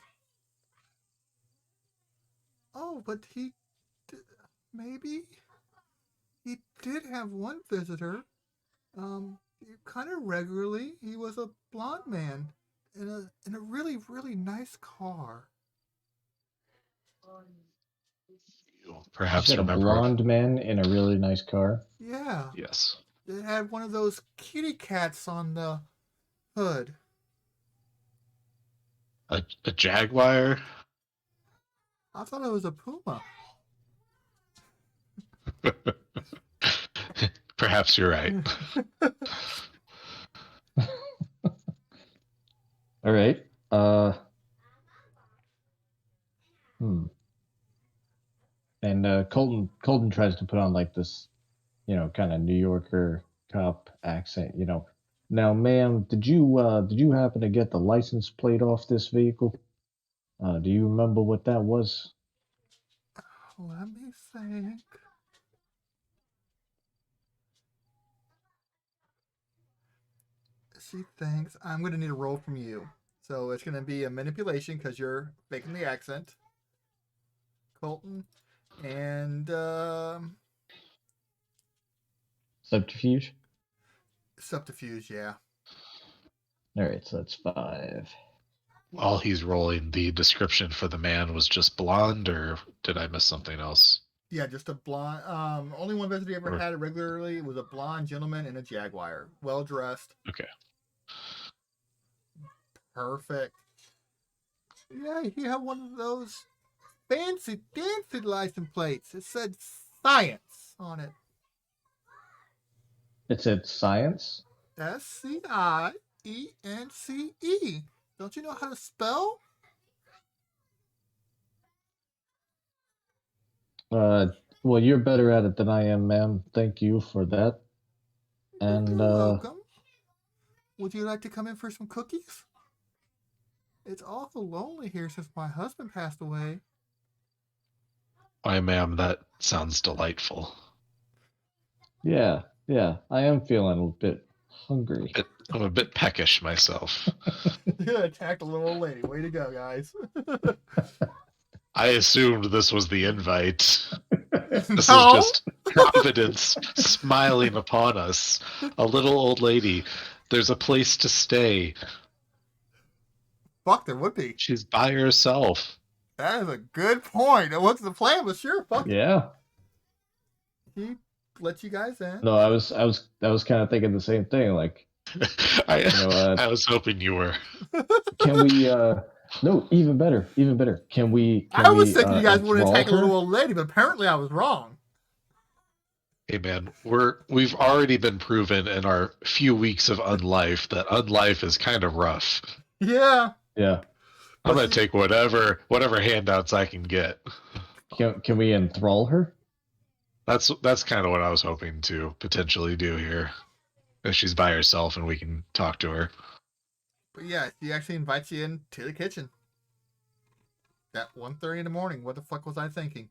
Oh, but maybe he did have one visitor. Um, kind of regularly. He was a blonde man in a really really nice car. You You perhaps said a remember, blonde man in a really nice car. Yeah, yes, it had one of those kitty cats on the hood. a Jaguar. I thought it was a puma. Perhaps you're right. All right. Hmm. And Colton tries to put on like this, kind of New Yorker cop accent. Now, ma'am, did you happen to get the license plate off this vehicle? Do you remember what that was? Let me think. She thinks I'm going to need a roll from you. So it's going to be a manipulation because you're making the accent, Colton, and Subterfuge. subterfuge. Yeah, All right, so that's 5. While he's rolling, the description for the man was just blonde, or did I miss something else? yeah, just a blonde. Only one visitor he ever Or had regularly was a blonde gentleman in a Jaguar, well dressed, okay, perfect. Yeah, he had one of those fancy license plates. It said science on it. It said science. SCIENCE. Don't you know how to spell? Uh, well, you're better at it than I am, ma'am. Thank you for that. And You're welcome. Would you like to come in for some cookies? It's awful lonely here since my husband passed away. why, ma'am, that sounds delightful. yeah, I am feeling a bit hungry. I'm a bit peckish myself. You attacked a little old lady. Way to go, guys. I assumed this was the invite. This is No! just Providence smiling upon us. A little old lady. There's a place to stay. Fuck, there would be. She's by herself. That is a good point. What's the plan? But sure, fuck it. Yeah. He let you guys in. No, I was kind of thinking the same thing. Like, I was hoping you were. can we? No, even better, even better. Can we? I was thinking you guys would enthrall attack a little her? old lady, but apparently I was wrong. Hey man, we've already been proven in our few weeks of unlife that unlife is kind of rough. Yeah. Yeah. I'm gonna take whatever handouts I can get. Can we enthrall her? That's kind of what I was hoping to potentially do here. If she's by herself and we can talk to her. But yeah, he actually invites you in to the kitchen. At 1:30 in the morning. What the fuck was I thinking?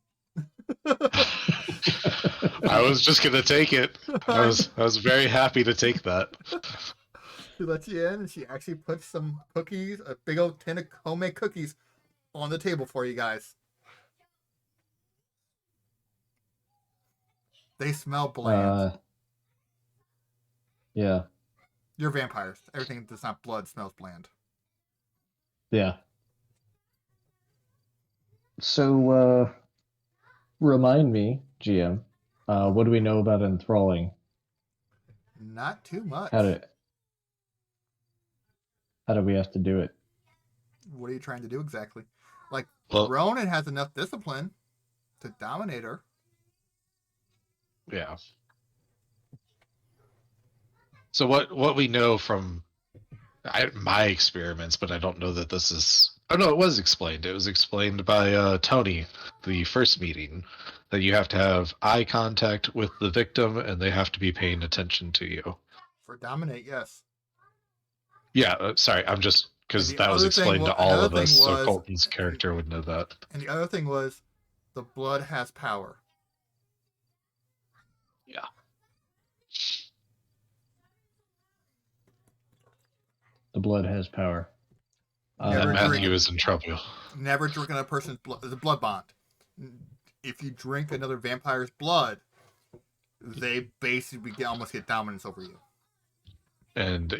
I was just gonna take it. I was very happy to take that. She lets you in, and she actually puts some cookies, a big old tin of homemade cookies, on the table for you guys. They smell bland. Yeah. You're vampires. Everything that's not blood smells bland. Yeah. So, remind me, GM, what do we know about enthralling? Not too much. How do we have to do it? What are you trying to do exactly? Like, Well, Ronan has enough discipline to dominate her. yeah. So what we know from my experiments, but I don't know that this is Oh no, it was explained. It was explained by Tony, the first meeting, that you have to have eye contact with the victim and they have to be paying attention to you. For dominate, yes. Yeah, sorry, I'm just And because the that was other thing, explained to all another of us, thing so was, Colton's character would know that. and the other thing was, the blood has power. Yeah. The blood has power. Never And drink Matthew it. is in trouble. Never drink another person's blood. There's a blood bond. If you drink another vampire's blood, they basically almost get dominance over you. And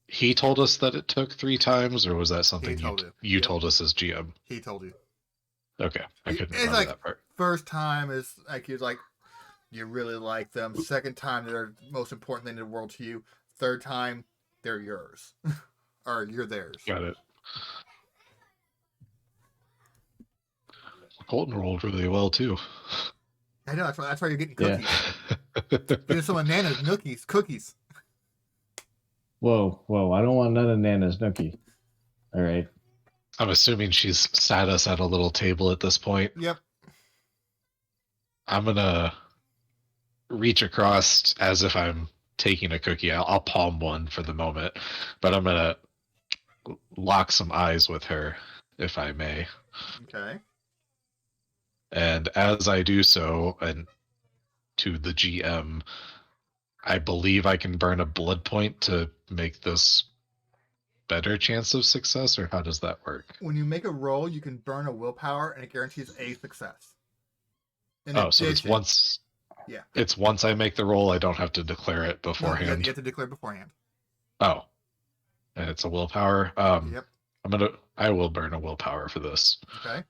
he told us that it took 3 times, or was that something you Yep. told us as GM? He told you. Okay, I couldn't It's remember like that part. first time is like he's like you really like them. Second time they're the most important thing in the world to you. Third time they're yours, or you're theirs. Got it. Colton rolled really well too. I know that's why you're getting cookies. Yeah. Getting some of Nana's cookies. Whoa, I don't want none of Nana's nookie. All right. I'm assuming she's sat us at a little table at this point. Yep. I'm gonna reach across as if I'm taking a cookie. I'll palm one for the moment, but I'm gonna lock some eyes with her, if I may. Okay. And as I do so, and to the GM, I believe I can burn a blood point to make this better chance of success, or how does that work? When you make a roll, you can burn a willpower, and it guarantees a success. So it's once. Yeah. It's once I make the roll. I don't have to declare it beforehand. No, you have to declare beforehand. Oh, and it's a willpower. Yep. I will burn a willpower for this. Okay.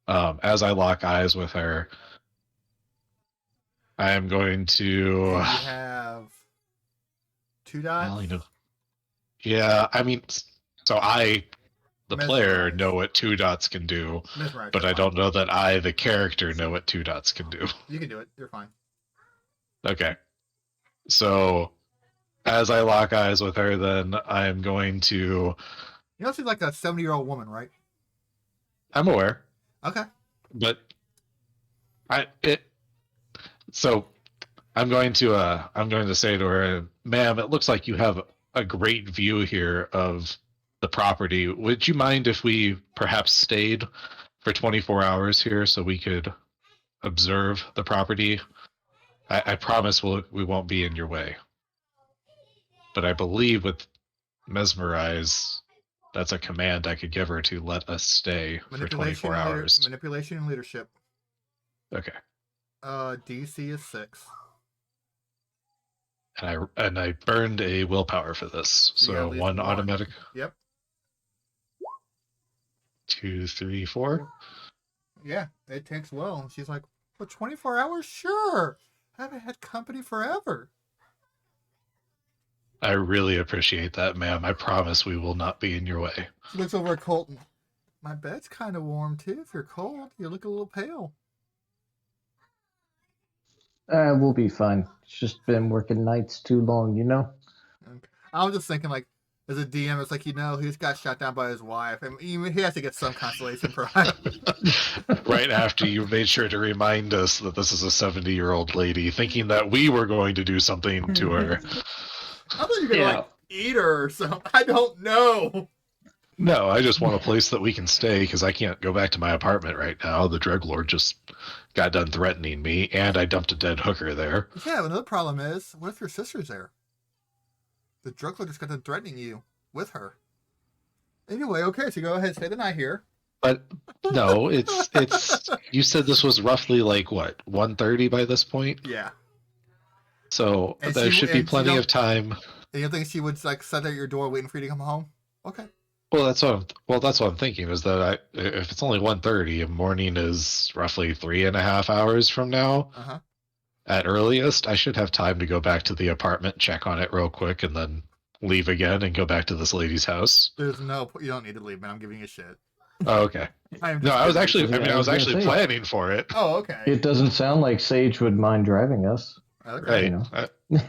As I lock eyes with her, I am going to. And you have 2 dots. Well, yeah, I mean, so the player, know what 2 dots can do, but I don't know that I, the character, know what 2 dots can do. You can do it. You're fine. Okay. So, as I lock eyes with her, then I am going to. You know she's like a 70-year-old woman, right? I'm aware. Okay. But so I'm going to say to her, ma'am, it looks like you have a great view here of the property. Would you mind if we perhaps stayed for 24 hours here so we could observe the property? I promise we won't be in your way. But I believe with mesmerize, that's a command I could give her to let us stay for 24 hours. Manipulation and leadership. Okay. DC is 6. And I burned a willpower for this, so one automatic. Yep. 2, 3, 4. Yeah, it takes well. She's like, for 24 hours, sure. I haven't had company forever. I really appreciate that, ma'am. I promise we will not be in your way. She looks over at Colton. My bed's kind of warm too. If you're cold, you look a little pale. We'll be fine. It's just been working nights too long, you know? Okay. I was just thinking, like, as a DM, it's like, he just got shot down by his wife. I mean, he has to get some consolation for Right after you made sure to remind us that this is a 70-year-old lady, thinking that we were going to do something to her. I thought you were going to, like, eat her or something. I don't know. No, I just want a place that we can stay because I can't go back to my apartment right now. The drug lord just got done threatening me, and I dumped a dead hooker there. Yeah, another problem is, what if your sister's there? The drug lord just got done threatening you with her. Anyway, okay, so go ahead, stay the night here. But no, it's you said this was roughly like what, 1:30 by this point? Yeah. So there should be plenty of time. And you think she would like sit at your door waiting for you to come home? Okay. Well, that's what I'm thinking is that if it's only 1:30, morning is roughly 3.5 hours from now. Uh-huh. At earliest, I should have time to go back to the apartment, check on it real quick, and then leave again and go back to this lady's house. You don't need to leave, man. I'm giving you shit. Oh, okay. I was actually planning for it. Oh, okay. It doesn't sound like Sage would mind driving us. Okay. Right. You know.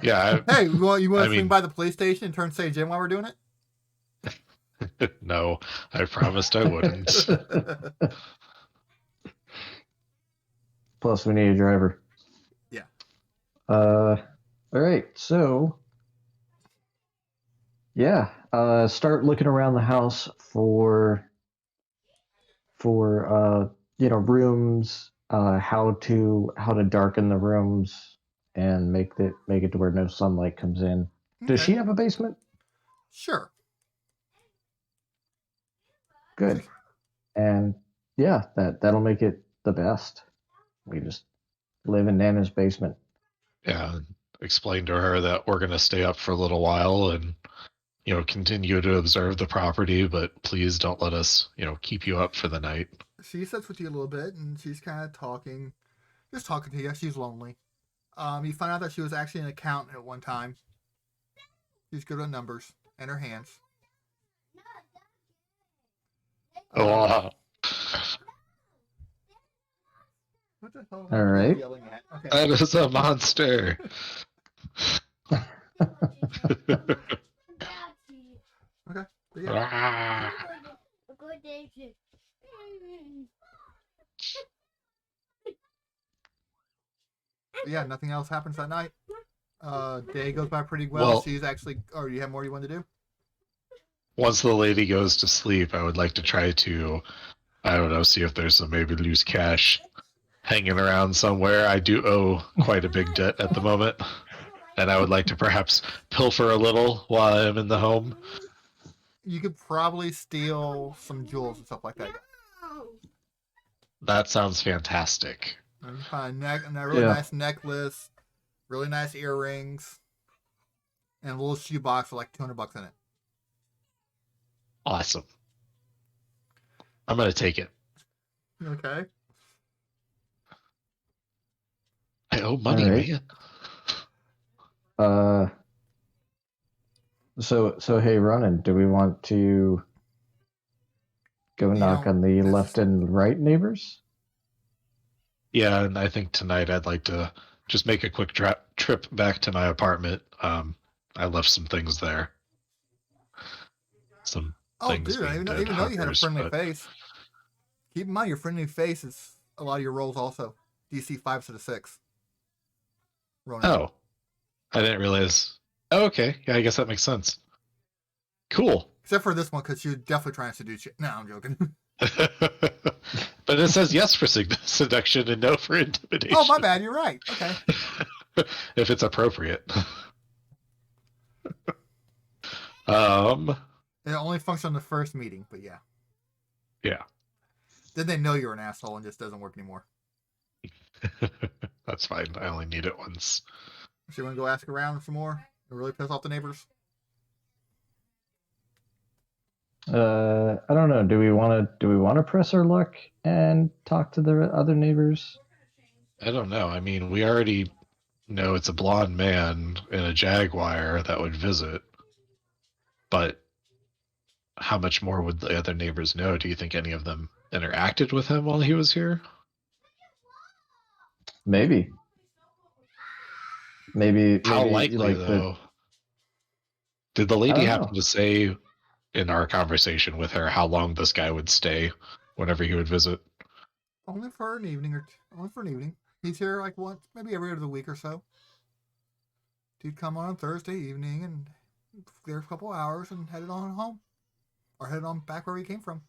Yeah. Hey, you want to swing by the police station and turn Sage in while we're doing it? No, I promised I wouldn't. Plus, we need a driver. Yeah. All right. So, yeah, start looking around the house for rooms, how to darken the rooms and make it to where no sunlight comes in. Does Okay. she have a basement? Sure. Good. And yeah, that'll make it the best. We just live in Nana's basement. Yeah, explain to her that we're going to stay up for a little while and, continue to observe the property, but please don't let us, keep you up for the night. She sits with you a little bit, and she's kind of just talking to you. She's lonely. You find out that she was actually an accountant at one time. She's good with numbers and her hands. Oh, What the hell All are you right. yelling at? Okay. that is a monster. Okay. But yeah. Ah. But yeah, nothing else happens that night. Day goes by pretty well. Well, She's actually. Or you have more you want to do? once the lady goes to sleep, I would like to try to, I don't know, see if there's some maybe loose cash hanging around somewhere. I do owe quite a big debt at the moment, and I would like to perhaps pilfer a little while I'm in the home. You could probably steal some jewels and stuff like that. That sounds fantastic. And you find a really Yeah. nice necklace, really nice earrings, and a little shoe box with like $200 in it. Awesome. I'm going to take it. Okay. I owe money, All right. man. So hey, Ronan, do we want to go knock on the left and right neighbors? Yeah, and I think tonight I'd like to just make a quick trip back to my apartment. I left some things there. Some Oh, things dude, being even dead though you had a hookers, friendly but- face, keep in mind your friendly face is a lot of your rolls also. DC 5 to the 6. Ronan. Oh, I didn't realize. Oh, okay. Yeah, I guess that makes sense. Cool. Except for this one, because you're definitely trying to seduce you. No, I'm joking. But it says yes for seduction and no for intimidation. Oh, my bad. You're right. Okay. If it's appropriate. It only functions on the first meeting, but yeah. Yeah. Then they know you're an asshole and just doesn't work anymore. That's fine. I only need it once. So you want to go ask around some more and really piss off the neighbors? I don't know. Do we want to press our luck and talk to the other neighbors? I don't know. I mean, we already know it's a blonde man in a Jaguar that would visit. But how much more would the other neighbors know? Do you think any of them interacted with him while he was here? Maybe. How likely, like though? Did the lady I don't happen know. to say in our conversation with her how long this guy would stay whenever he would visit? Only for an evening only for an evening. He's here like once, maybe every other week or so. He'd come on Thursday evening and there for a couple hours and headed on home, or headed on back where he came from.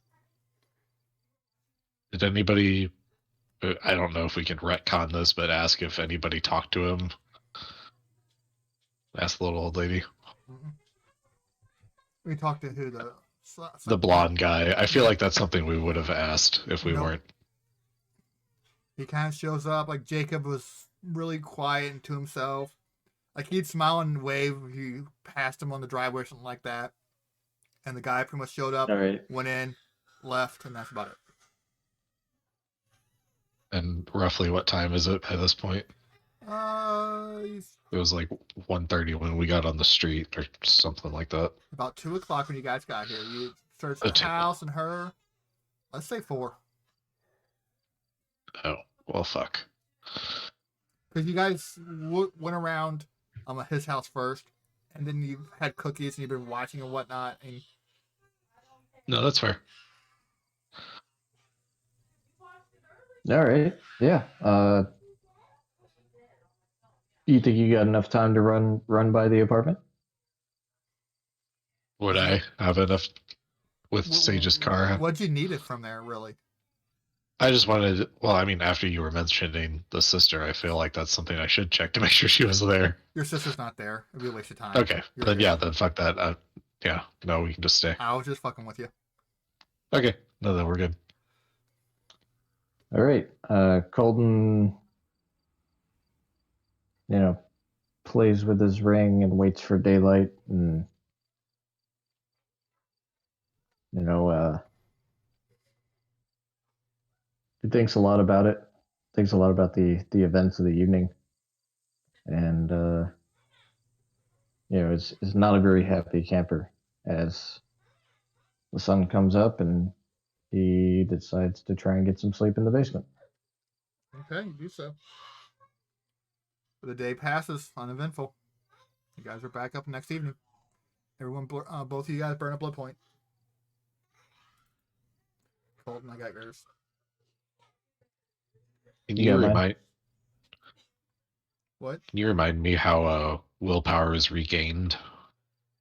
Did anybody? I don't know if we can retcon this, but ask if anybody talked to him. Ask the little old lady. Mm-mm. We talked to who The blonde guy. I feel like that's something we would have asked if we Nope. weren't. He kind of shows up like Jacob was really quiet and to himself. Like he'd smile and wave if you passed him on the driveway or something like that. And the guy pretty much showed up, All right. went in, left, and that's about it. And roughly what time is it at this point? He's It was like 1:30 when we got on the street or something like that. about 2 o'clock when you guys got here. You searched Oh, the 2. house and her. Let's say 4. Oh, well, fuck. Because you guys went around his house first, and then you had cookies and you've been watching and whatnot, and No, that's fair. All right. Yeah. You think you got enough time to run by the apartment? Would Did you I get have enough with Sage's car? what'd you need it from there, really? I just wanted, well, I mean, after you were mentioning the sister, I feel like that's something I should check to make sure she was there. Your sister's not there. It'd be a waste of time. Okay, You're then good. yeah, then fuck that. Yeah, no, we can just stay. I was just fucking with you. Okay, no, then we're good. All right. Colton, plays with his ring and waits for daylight, and you know, he thinks a lot about it. Thinks a lot about the events of the evening, and is not a very happy camper as the sun comes up and he decides to try and get some sleep in the basement. Okay, you do so. The day passes uneventful. You guys are back up next evening. Both of you guys burn a blood point. Colton, I got yours. Can You you got mine? remind What? Can you remind me how willpower is regained?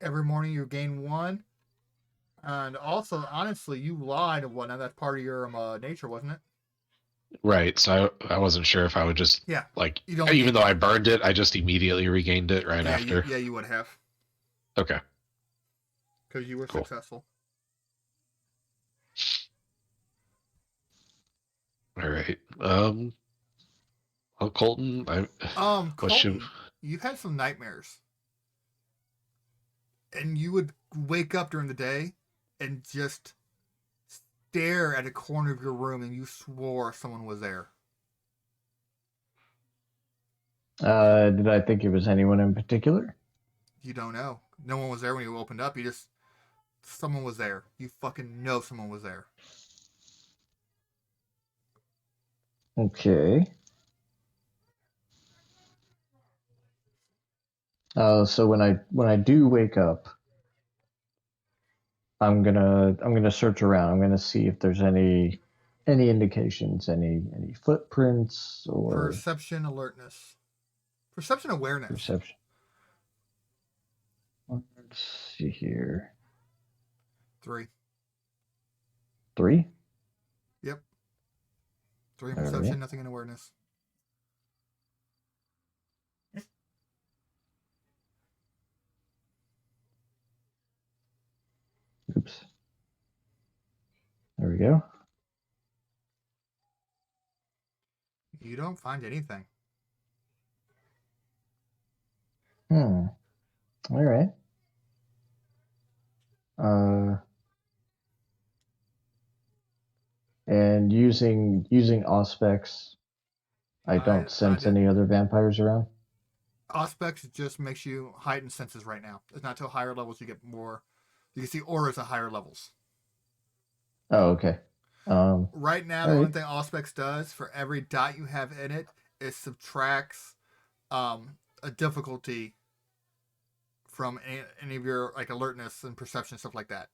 Every morning you gain one. And also, honestly, you lied and whatnot. That's part of your nature, wasn't it? Right. So I wasn't sure if I would just Yeah. like, You don't even gain though I one. burned it, I just immediately regained it right Yeah, after. you would have. Okay. Because you were Cool. successful. All right. Well, Colton, what should? Colton, you've had some nightmares. And you would wake up during the day and just stare at a corner of your room and you swore someone was there. Did I think it was anyone in particular? You don't know. No one was there when you opened up. Someone was there. You fucking know someone was there. Okay. So when I do wake up, I'm gonna search around. I'm gonna see if there's any indications, any footprints or Perception alertness. Perception awareness. perception. Let's see here. 3. 3. Yep. 3 in All perception, right. nothing in awareness. Oops. There we go. You don't find anything. All right. And using auspex, I don't sense any other vampires around. Auspex just makes you heighten senses right now. It's not till higher levels you get more. You can see auras at higher levels. Oh, okay. Right now, all the right. only thing Auspex does for every dot you have in it is subtracts a difficulty from any of your like alertness and perception stuff like that.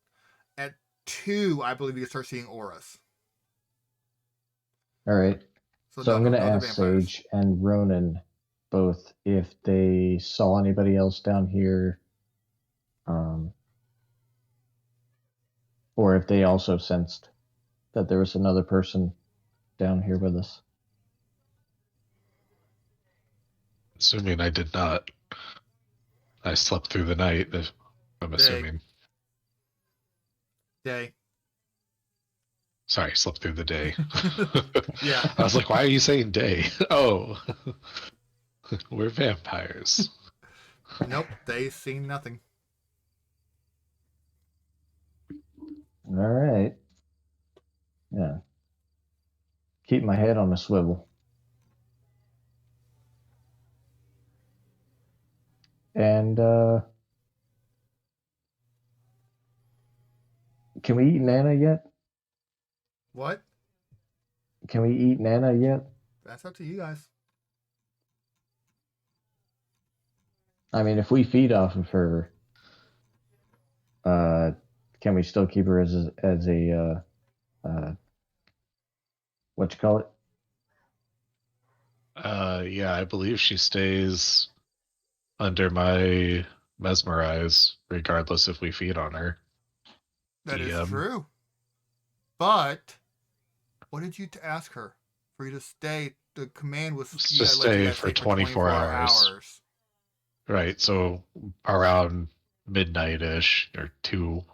At 2, I believe you can start seeing auras. All right. So I'm no gonna other ask vampires. Sage and Ronan both if they saw anybody else down here, um, or if they also sensed that there was another person down here with us. Assuming I did not. I slept through the night. I'm assuming. Day. Sorry, slept through the day. Yeah. I was like, why are you saying day? Oh, we're vampires. Nope, they seen nothing. All right. Yeah. Keep my head on a swivel. And can we eat Nanna yet? What? Can we eat Nanna yet? That's up to you guys. I mean, if we feed off of her, can we still keep her as a what you call it? Yeah, I believe she stays under my mesmerize, regardless if we feed on her. That is DM. true. But what did you ask her for you to stay? The command was To let you stay guys for stay for 24 24 hours. hours. Right, so around midnight-ish, or She's two,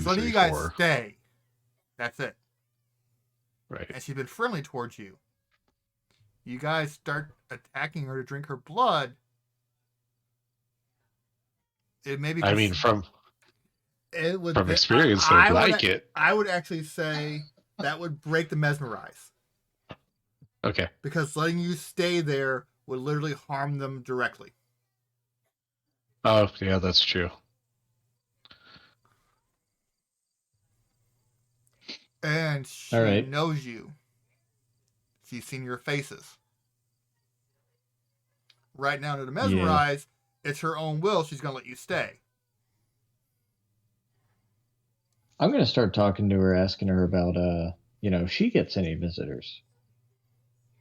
letting three, you guys 4. stay. That's it. Right. And she's been friendly towards you. You guys start attacking her to drink her blood. It may be I mean, it would. from experience, they'd like it. I would actually say that would break the mesmerize Okay. because letting you stay there would literally harm them directly. Oh, yeah, that's true. And she All right. knows you. She's seen your faces. Right now, to the Yeah. mesmerize, it's her own will. She's going to let you stay. I'm gonna start talking to her, asking her about if she gets any visitors.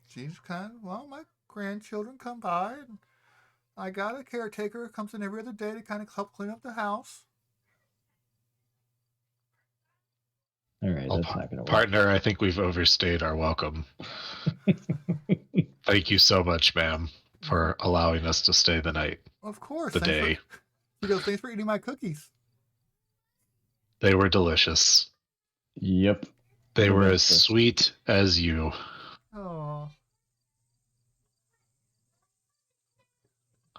She's kind of, well, my grandchildren come by, and I got a caretaker who comes in every other day to kind of help clean up the house. All right, Well, that's not gonna work. partner, I think we've overstayed our welcome. Thank you so much, ma'am, for allowing us to stay the night. Of course. The day. She goes, thanks for eating my cookies. They were delicious. Yep. They were as Delicious. sweet as you. Oh.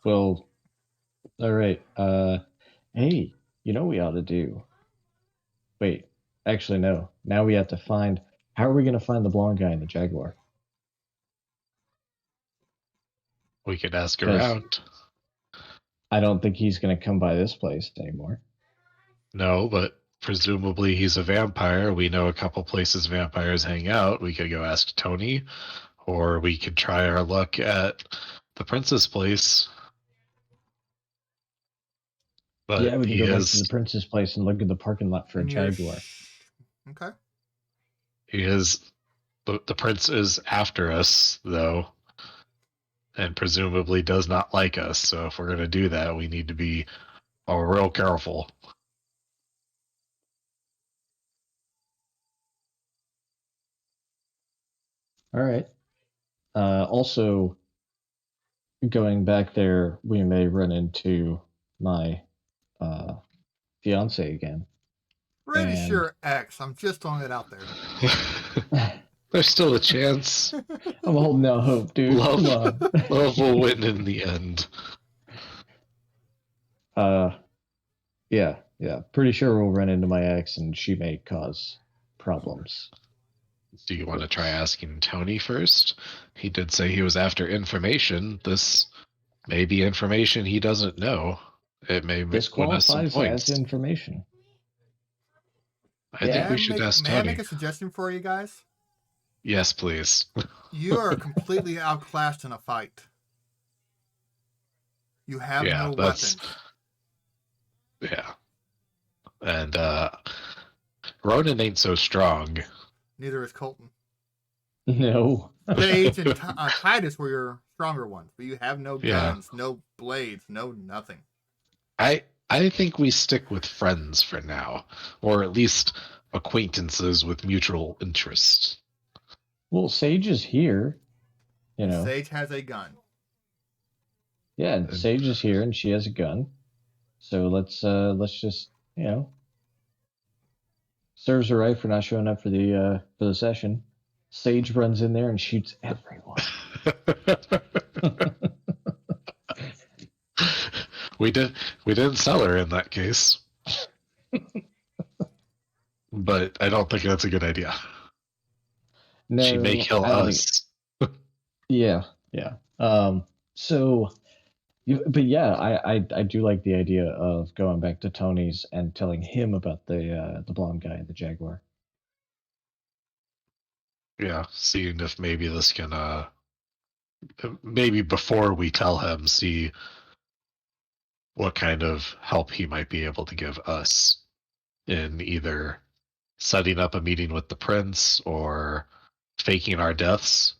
Well, all right. Hey, you know what we ought to do? Wait, actually, no. Now we have to find. How are we gonna find the blonde guy in the Jaguar? We could ask 'Cause around. I don't think he's gonna come by this place anymore. No, but presumably he's a vampire. We know a couple places vampires hang out. We could go ask Tony, or we could try our luck at the Prince's place. But Yeah, we can he go back to is the Prince's place and look at the parking lot for a And you're Jaguar. Okay. the Prince is after us though, and presumably does not like us. So if we're gonna do that, we need to be real careful. All right. Also, going back there, we may run into my fiance again. Pretty And- sure X. I'm just throwing it out there. There's still a chance. I'm holding out hope, dude. Love. Come on. Love will win in the end. Yeah. Pretty sure we'll run into my ex, and she may cause problems. Do you want to try asking Tony first? He did say he was after information. This may be information he doesn't know. It may win us some Disqualifies points. as information. I think we should ask May I Tony. make a suggestion for you guys? Yes, please. You are completely outclassed in a fight. You have Yeah, no that's- weapons. Yeah. And Ronan ain't so strong. Neither is Colton. No. Sage and Titus were your stronger ones, but you have no Yeah. guns, no blades, no nothing. I think we stick with friends for now, or at least acquaintances with mutual interests. Well, Sage is here. You know. Sage has a gun. Yeah, Sage is here, and she has a gun. So let's just serves her right for not showing up for the session. Sage runs in there and shoots everyone. We didn't sell her in that case. But I don't think that's a good idea. No, She may kill I don't us. think- Yeah. So, but yeah, I do like the idea of going back to Tony's and telling him about the blonde guy in the Jaguar. Yeah, seeing if maybe this can maybe before we tell him, see what kind of help he might be able to give us. in either setting up a meeting with the prince or faking our deaths.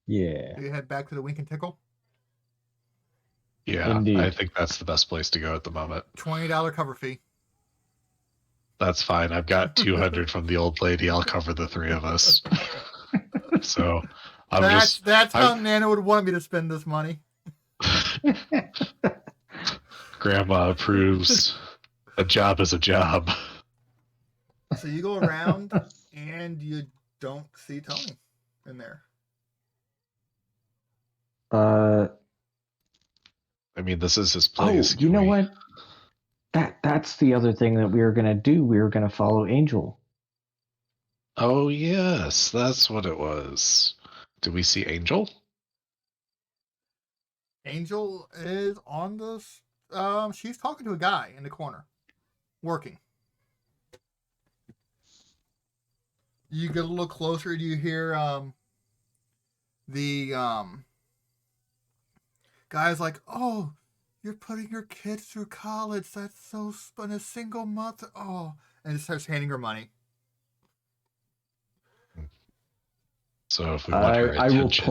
Yeah, So you head back to the Wink and Tickle. Yeah, I indeed. think that's the best place to go at the moment. $20 cover fee. That's fine. I've got 200 from the old lady. I'll cover the three of us. So That's I'm how Nana would want me to spend this money. Grandma approves. A job is a job. So you go around and you don't see Tony in there. Uh, I mean, this is his oh, place. you know what? That's the other thing that we were gonna do. We were gonna follow Angel. Oh, yes, that's what it was. Did we see Angel? Angel is on the. She's talking to a guy in the corner, working. You get a little closer. You hear the guy's like, "Oh, you're putting your kids through college. That's so in a single month. Oh," and he starts handing her money. So if we want her I will attention.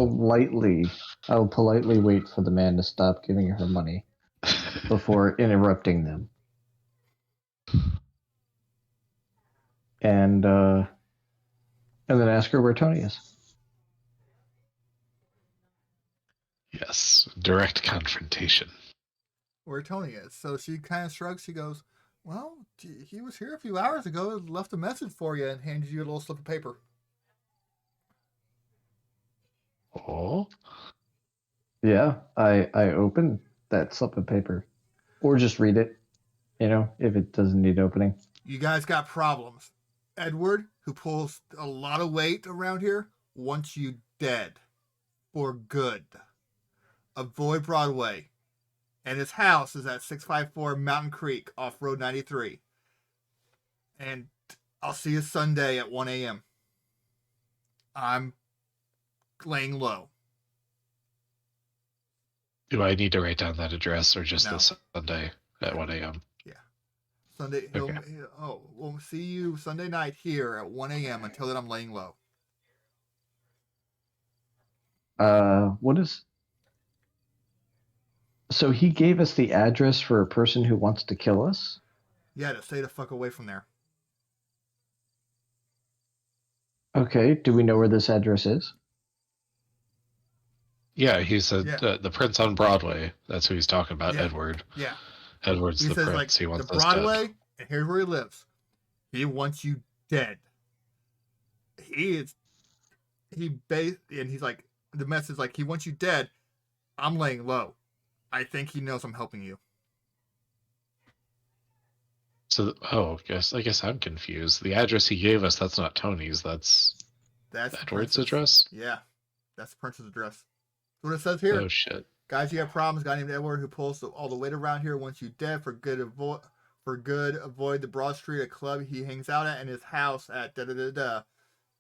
politely wait for the man to stop giving her money before interrupting them. And then ask her where Tony is. Yes, direct confrontation. Where Tony is. So she kind of shrugs. She goes, "Well, he was here a few hours ago. Left a message for you and handed you a little slip of paper." Oh, Yeah, I open that slip of paper, or just read it. If it doesn't need opening. You guys got problems. Edward, who pulls a lot of weight around here, wants you dead for good. Avoid Broadway. And his house is at 654 Mountain Creek off Road 93. And I'll see you Sunday at 1 a.m. I'm laying low. do I need to write down that address or just No. this Sunday at Yeah. 1 a.m.? Yeah. Sunday. Okay. We'll see you Sunday night here at 1 a.m. Until then, I'm laying low. What is? So he gave us the address for a person who wants to kill us. Yeah, to stay the fuck away from there. Okay. Do we know where this address is? Yeah, he said Yeah. the Prince on Broadway. That's who he's talking about, Yeah. Edward. Yeah. Edward's He the says prince. like He the wants us dead. Broadway, and here's where he lives. He wants you dead. And he's like, the message like he wants you dead. I'm laying low. I think he knows I'm helping you. So, I guess I'm confused. The address he gave us, that's not Tony's. That's Edward's address? Yeah, that's the prince's address. That's what it says here. Oh, shit. Guys, you have problems. A guy named Edward who pulls all the weight around here wants you dead for good. Avoid the Broad Street, a club he hangs out at, and his house at da da da da.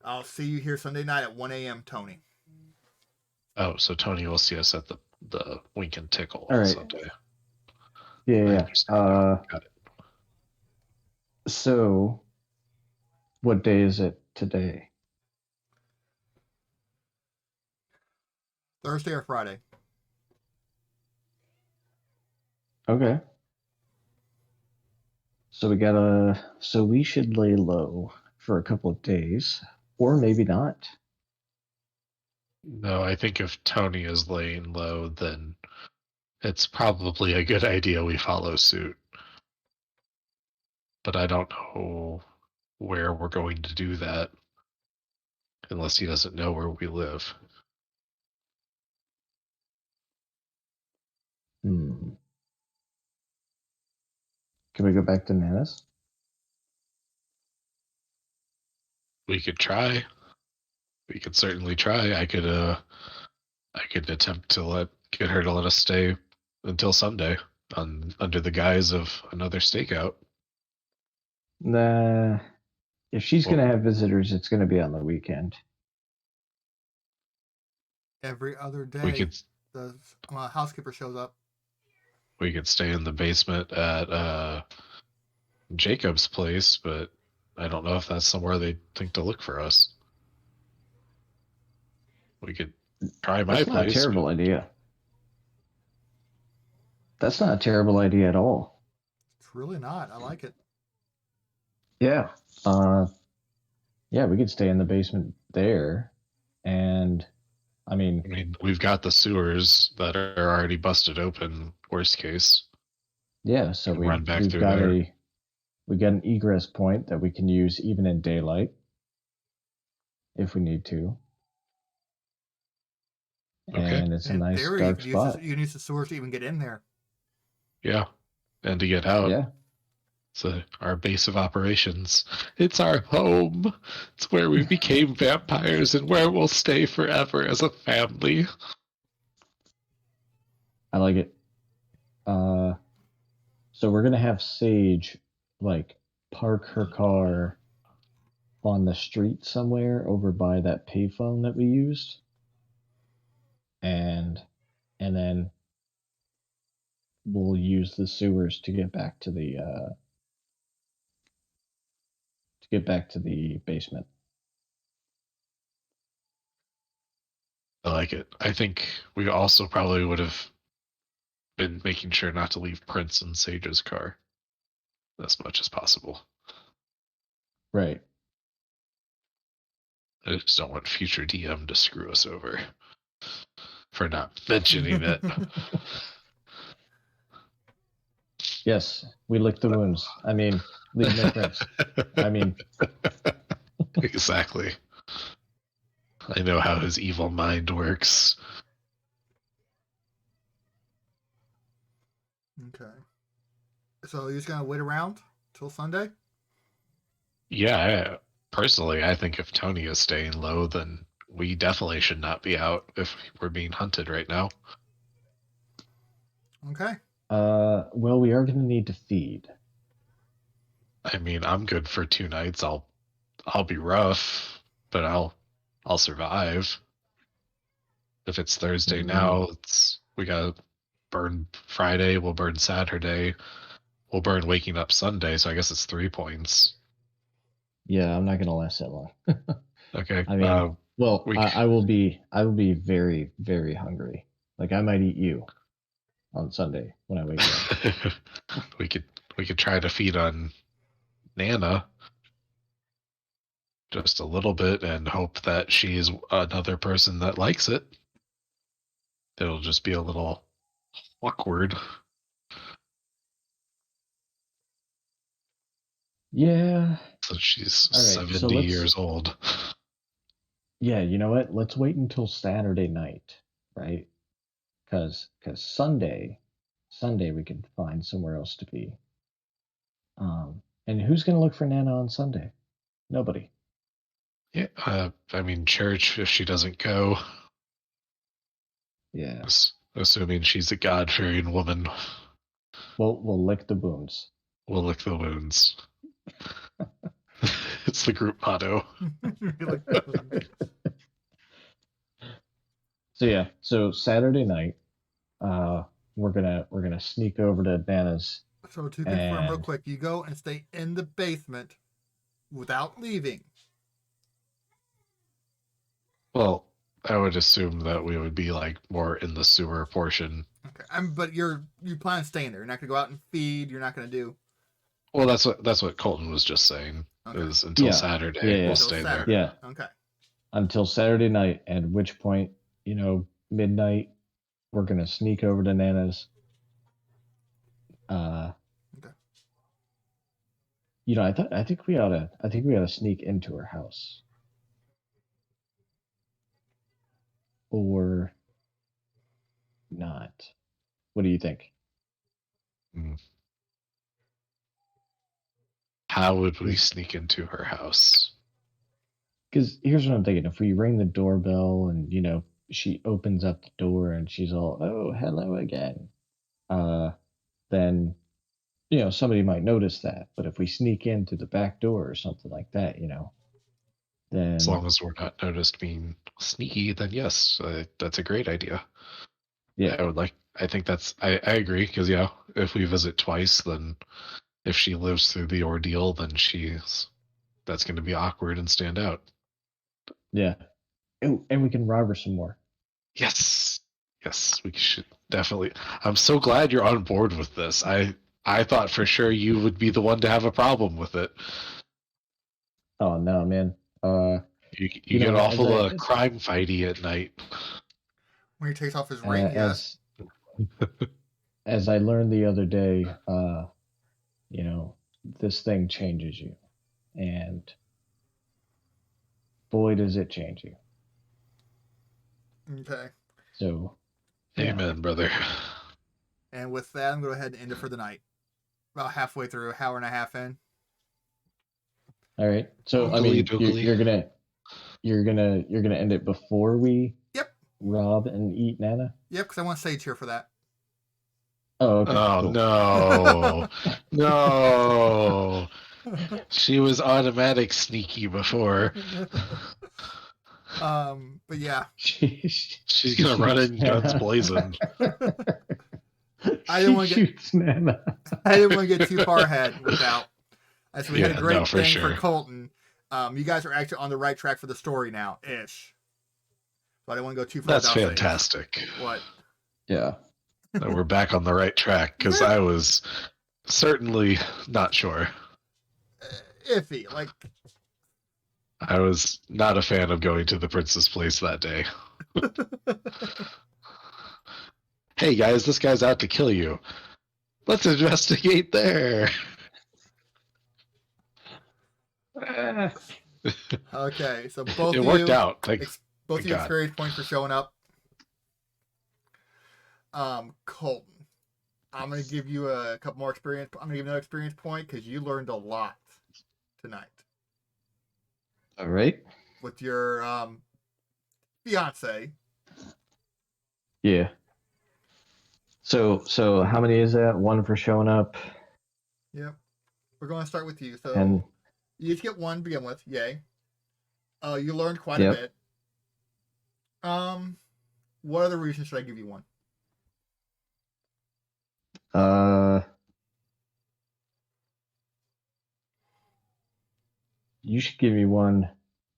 I'll see you here Sunday night at 1 a.m. Tony. Oh, so Tony will see us at the Wink and Tickle All on right. Sunday. Yeah. Got it. So, what day is it today? Thursday or Friday. Okay. So we should lay low for a couple of days, or maybe not. No, I think if Tony is laying low, then it's probably a good idea we follow suit. But I don't know where we're going to do that unless he doesn't know where we live. Can we go back to Nanna's? We could try. We could certainly try. I could attempt to get her to let us stay until Sunday under the guise of another stakeout. Nah. If she's gonna have visitors, it's gonna be on the weekend. Every other day, We could the housekeeper shows up. we could stay in the basement at Jacob's place, but I don't know if that's somewhere they think to look for us. We could try my That's not a place. terrible idea. That's not a terrible idea at all. It's really not. I like it. Yeah. Yeah, we could stay in the basement there. And I mean, I mean, we've got the sewers that are already busted open, worst case. yeah, so We can run back we've through got there. we got an egress point that we can use even in daylight if we need to. Okay. And it's a In nice theory, dark spot. you can use the sewers to even get in there. Yeah. And to get out. Yeah. So our base of operations. It's our home. It's where we became vampires and where we'll stay forever as a family. I like it. So we're gonna have Sage like park her car on the street somewhere over by that payphone that we used, and then we'll use the sewers to get back to the basement. I like it. I think we also probably would have been making sure not to leave Prince in Sage's car as much as possible. Right. I just don't want future DM to screw us over for not mentioning it. Yes, we lick the wounds. I mean, leave no prints. I mean, exactly. I know how his evil mind works. Okay. So you're just gonna wait around till Sunday? Yeah, personally, I think if Tony is staying low, then we definitely should not be out if we're being hunted right now. Okay. well, we are gonna need to feed. I mean, I'm good for 2 nights. I'll be rough, but I'll survive. If it's Thursday now, we gotta burn Friday, we'll burn Saturday, we'll burn waking up Sunday, so I guess it's 3 points. Yeah, I'm not gonna last that long. Okay. I mean, well, we I will be very, very hungry. Like I might eat you on Sunday when I wake up. we could try to feed on Nanna just a little bit and hope that she's another person that likes it. It'll just be a little awkward. Yeah. So she's All right. So 70 years old. Yeah, you know what? Let's wait until Saturday night, right? Because Sunday we can find somewhere else to be. And who's gonna look for Nana on Sunday? Nobody. Yeah, I mean, church, if she doesn't go, Yeah. assuming she's a God-fearing woman, We'll lick the wounds. we'll lick the wounds. It's the group motto. So yeah, so Saturday night, we're gonna sneak over to Nana's. So to confirm real quick, you go and stay in the basement without leaving. Well, I would assume that we would be like more in the sewer portion. Okay. But you plan on staying there. You're not gonna go out and feed. You're not gonna do. Well, that's what Colton was just saying. Okay. Is until Saturday we'll stay there. Yeah. Okay. Until Saturday night, at which point, midnight, we're gonna sneak over to Nana's. Okay. I think we ought to sneak into her house. Or not. What do you think? How would we sneak into her house? Because here's what I'm thinking: if we ring the doorbell and she opens up the door and she's all, "Oh, hello again," then somebody might notice that. But if we sneak in through the back door or something like that, then as long as we're not noticed being sneaky, then yes, that's a great idea. Yeah, I would I think I agree because yeah, if we visit twice, then if she lives through the ordeal, then that's going to be awkward and stand out. Yeah. Oh, and we can rob her some more. Yes, yes, we should definitely. I'm so glad you're on board with this. I thought for sure you would be the one to have a problem with it. Oh no, man. You get As awful crime fighty at night. When he takes off his ring, yes. as I learned the other day, this thing changes you, and boy, does it change you. Okay. So, yeah. Amen, brother. And with that, I'm going to go ahead and end it for the night. About halfway through, hour and a half in. All right. So, I mean, you're gonna end it before we rob and eat Nanna. Yep, because I want Sage here for that. Oh, okay. Oh cool. No, no. She was automatic sneaky before. But yeah, she's gonna run in guns blazing. I didn't want to get too far ahead without. As we had a great thing sure. for Colton. You guys are actually on the right track for the story now, ish. So I didn't want to go too far. That's fantastic. Things. What? Yeah. That we're back on the right track because I was certainly not sure. Iffy, like. I was not a fan of going to the prince's place that day. Hey guys, this guy's out to kill you. Let's investigate there. Okay, so both it worked out. Both of you experience points for showing up. Colton, I'm gonna give you a couple more experience. I'm gonna give you another experience point because you learned a lot tonight. All right. With your fiance. Yeah. So how many is that? One for showing up. Yep. We're going to start with you. So and you each get one to begin with. Yay. You learned quite a bit. What other reason should I give you one? You should give me one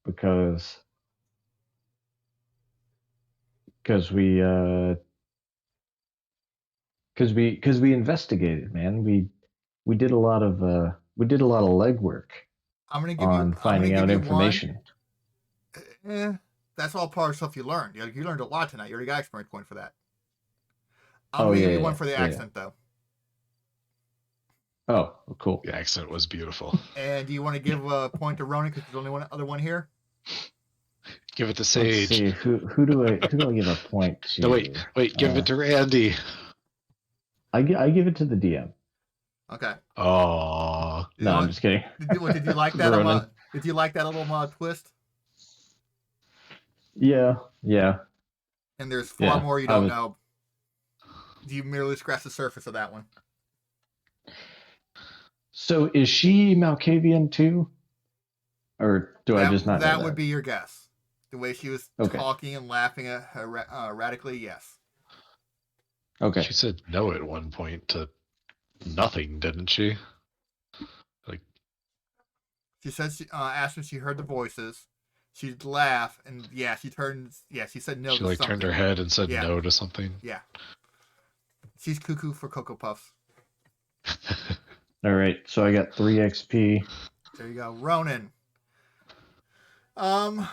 because we investigated, man. We did a lot of legwork. I'm gonna give on you finding out information. That's all part of stuff you learned. You learned a lot tonight. You already got experience point for that. I'm gonna give you one for the accent though. Oh, cool. The accent was beautiful. And do you want to give a point to Ronan because there's only one other one here? Give it to Sage. Let's see, who do I give a point to? No, wait, give it to Randy. I give it to the DM. Okay. Oh. No, I'm just kidding. Did you like that? Did you like that little twist? Yeah. And there's far more you don't know. You merely scratch the surface of that one. So is she Malkavian too? Or do I just not know that? That would be your guess. The way she was talking and laughing erratically, yes. Okay. She said no at one point to nothing, didn't she? She said she asked when she heard the voices. She'd laugh and she said no. She turned her head and said no to something. Yeah. She's cuckoo for Cocoa Puffs. All right, so I got 3 XP. There you go, Ronan. You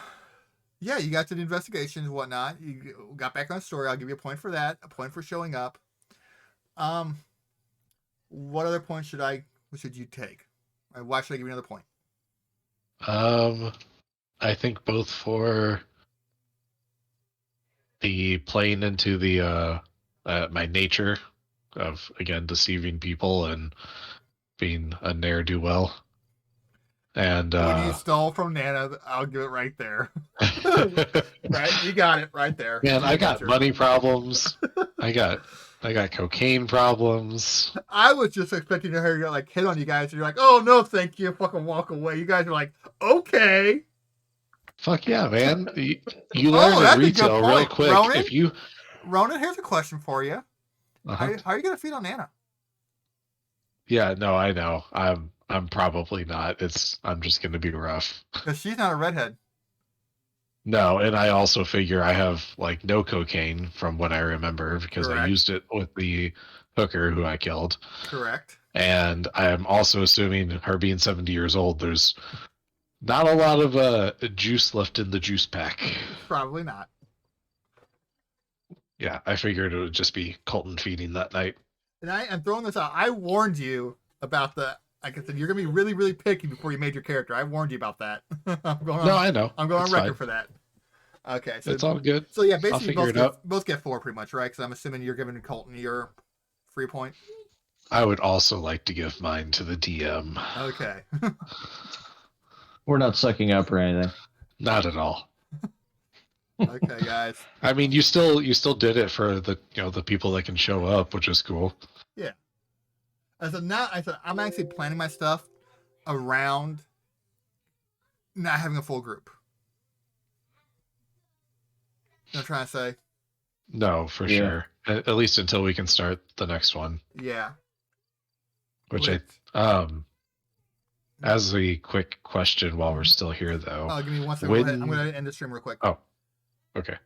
got to the investigations and whatnot. You got back on the story. I'll give you a point for that. A point for showing up. What other points should you take? Why should I give you another point? I think both for the playing into the my nature of again deceiving people and being a ne'er-do-well. And when you stole from Nanna, I'll give it right there. Right, you got it right there. Man, I got money problems. I got cocaine problems. I was just expecting to hear you hit on you guys, and you're like, "Oh no, thank you," fucking walk away. You guys are like, "Okay." Fuck yeah, man! You learn in retail real quick. Ronan, here's a question for you. Uh-huh. How are you gonna feed on Nana? Yeah, no, I know. I'm probably not. I'm just gonna be rough. Because she's not a redhead. No, and I also figure I have like no cocaine from what I remember because I Correct. used it with the hooker who I killed. Correct. And I'm also assuming her being 70 years old, there's not a lot of juice left in the juice pack. Probably not. Yeah, I figured it would just be Colton feeding that night. And I'm throwing this out. I warned you about the. Like I said, you're gonna be really, really picky before you made your character. I warned you about that. No, I know. I'm going It's on record fine. for that. Okay, so It's all good. so yeah, I'll basically figure it out. both get 4 pretty much, right? Because I'm assuming you're giving Colton your free point. I would also like to give mine to the DM. Okay. We're not sucking up or anything. Not at all. Okay, guys. I mean, you still did it for the people that can show up, which is cool. Yeah. I said I'm actually planning my stuff around not having a full group. You know what I'm trying to say? No, for Yeah. sure. At least until we can start the next one. Yeah. Which as a quick question while we're still here though. Oh, give me 1 second. When... I'm gonna end the stream real quick. Oh, okay.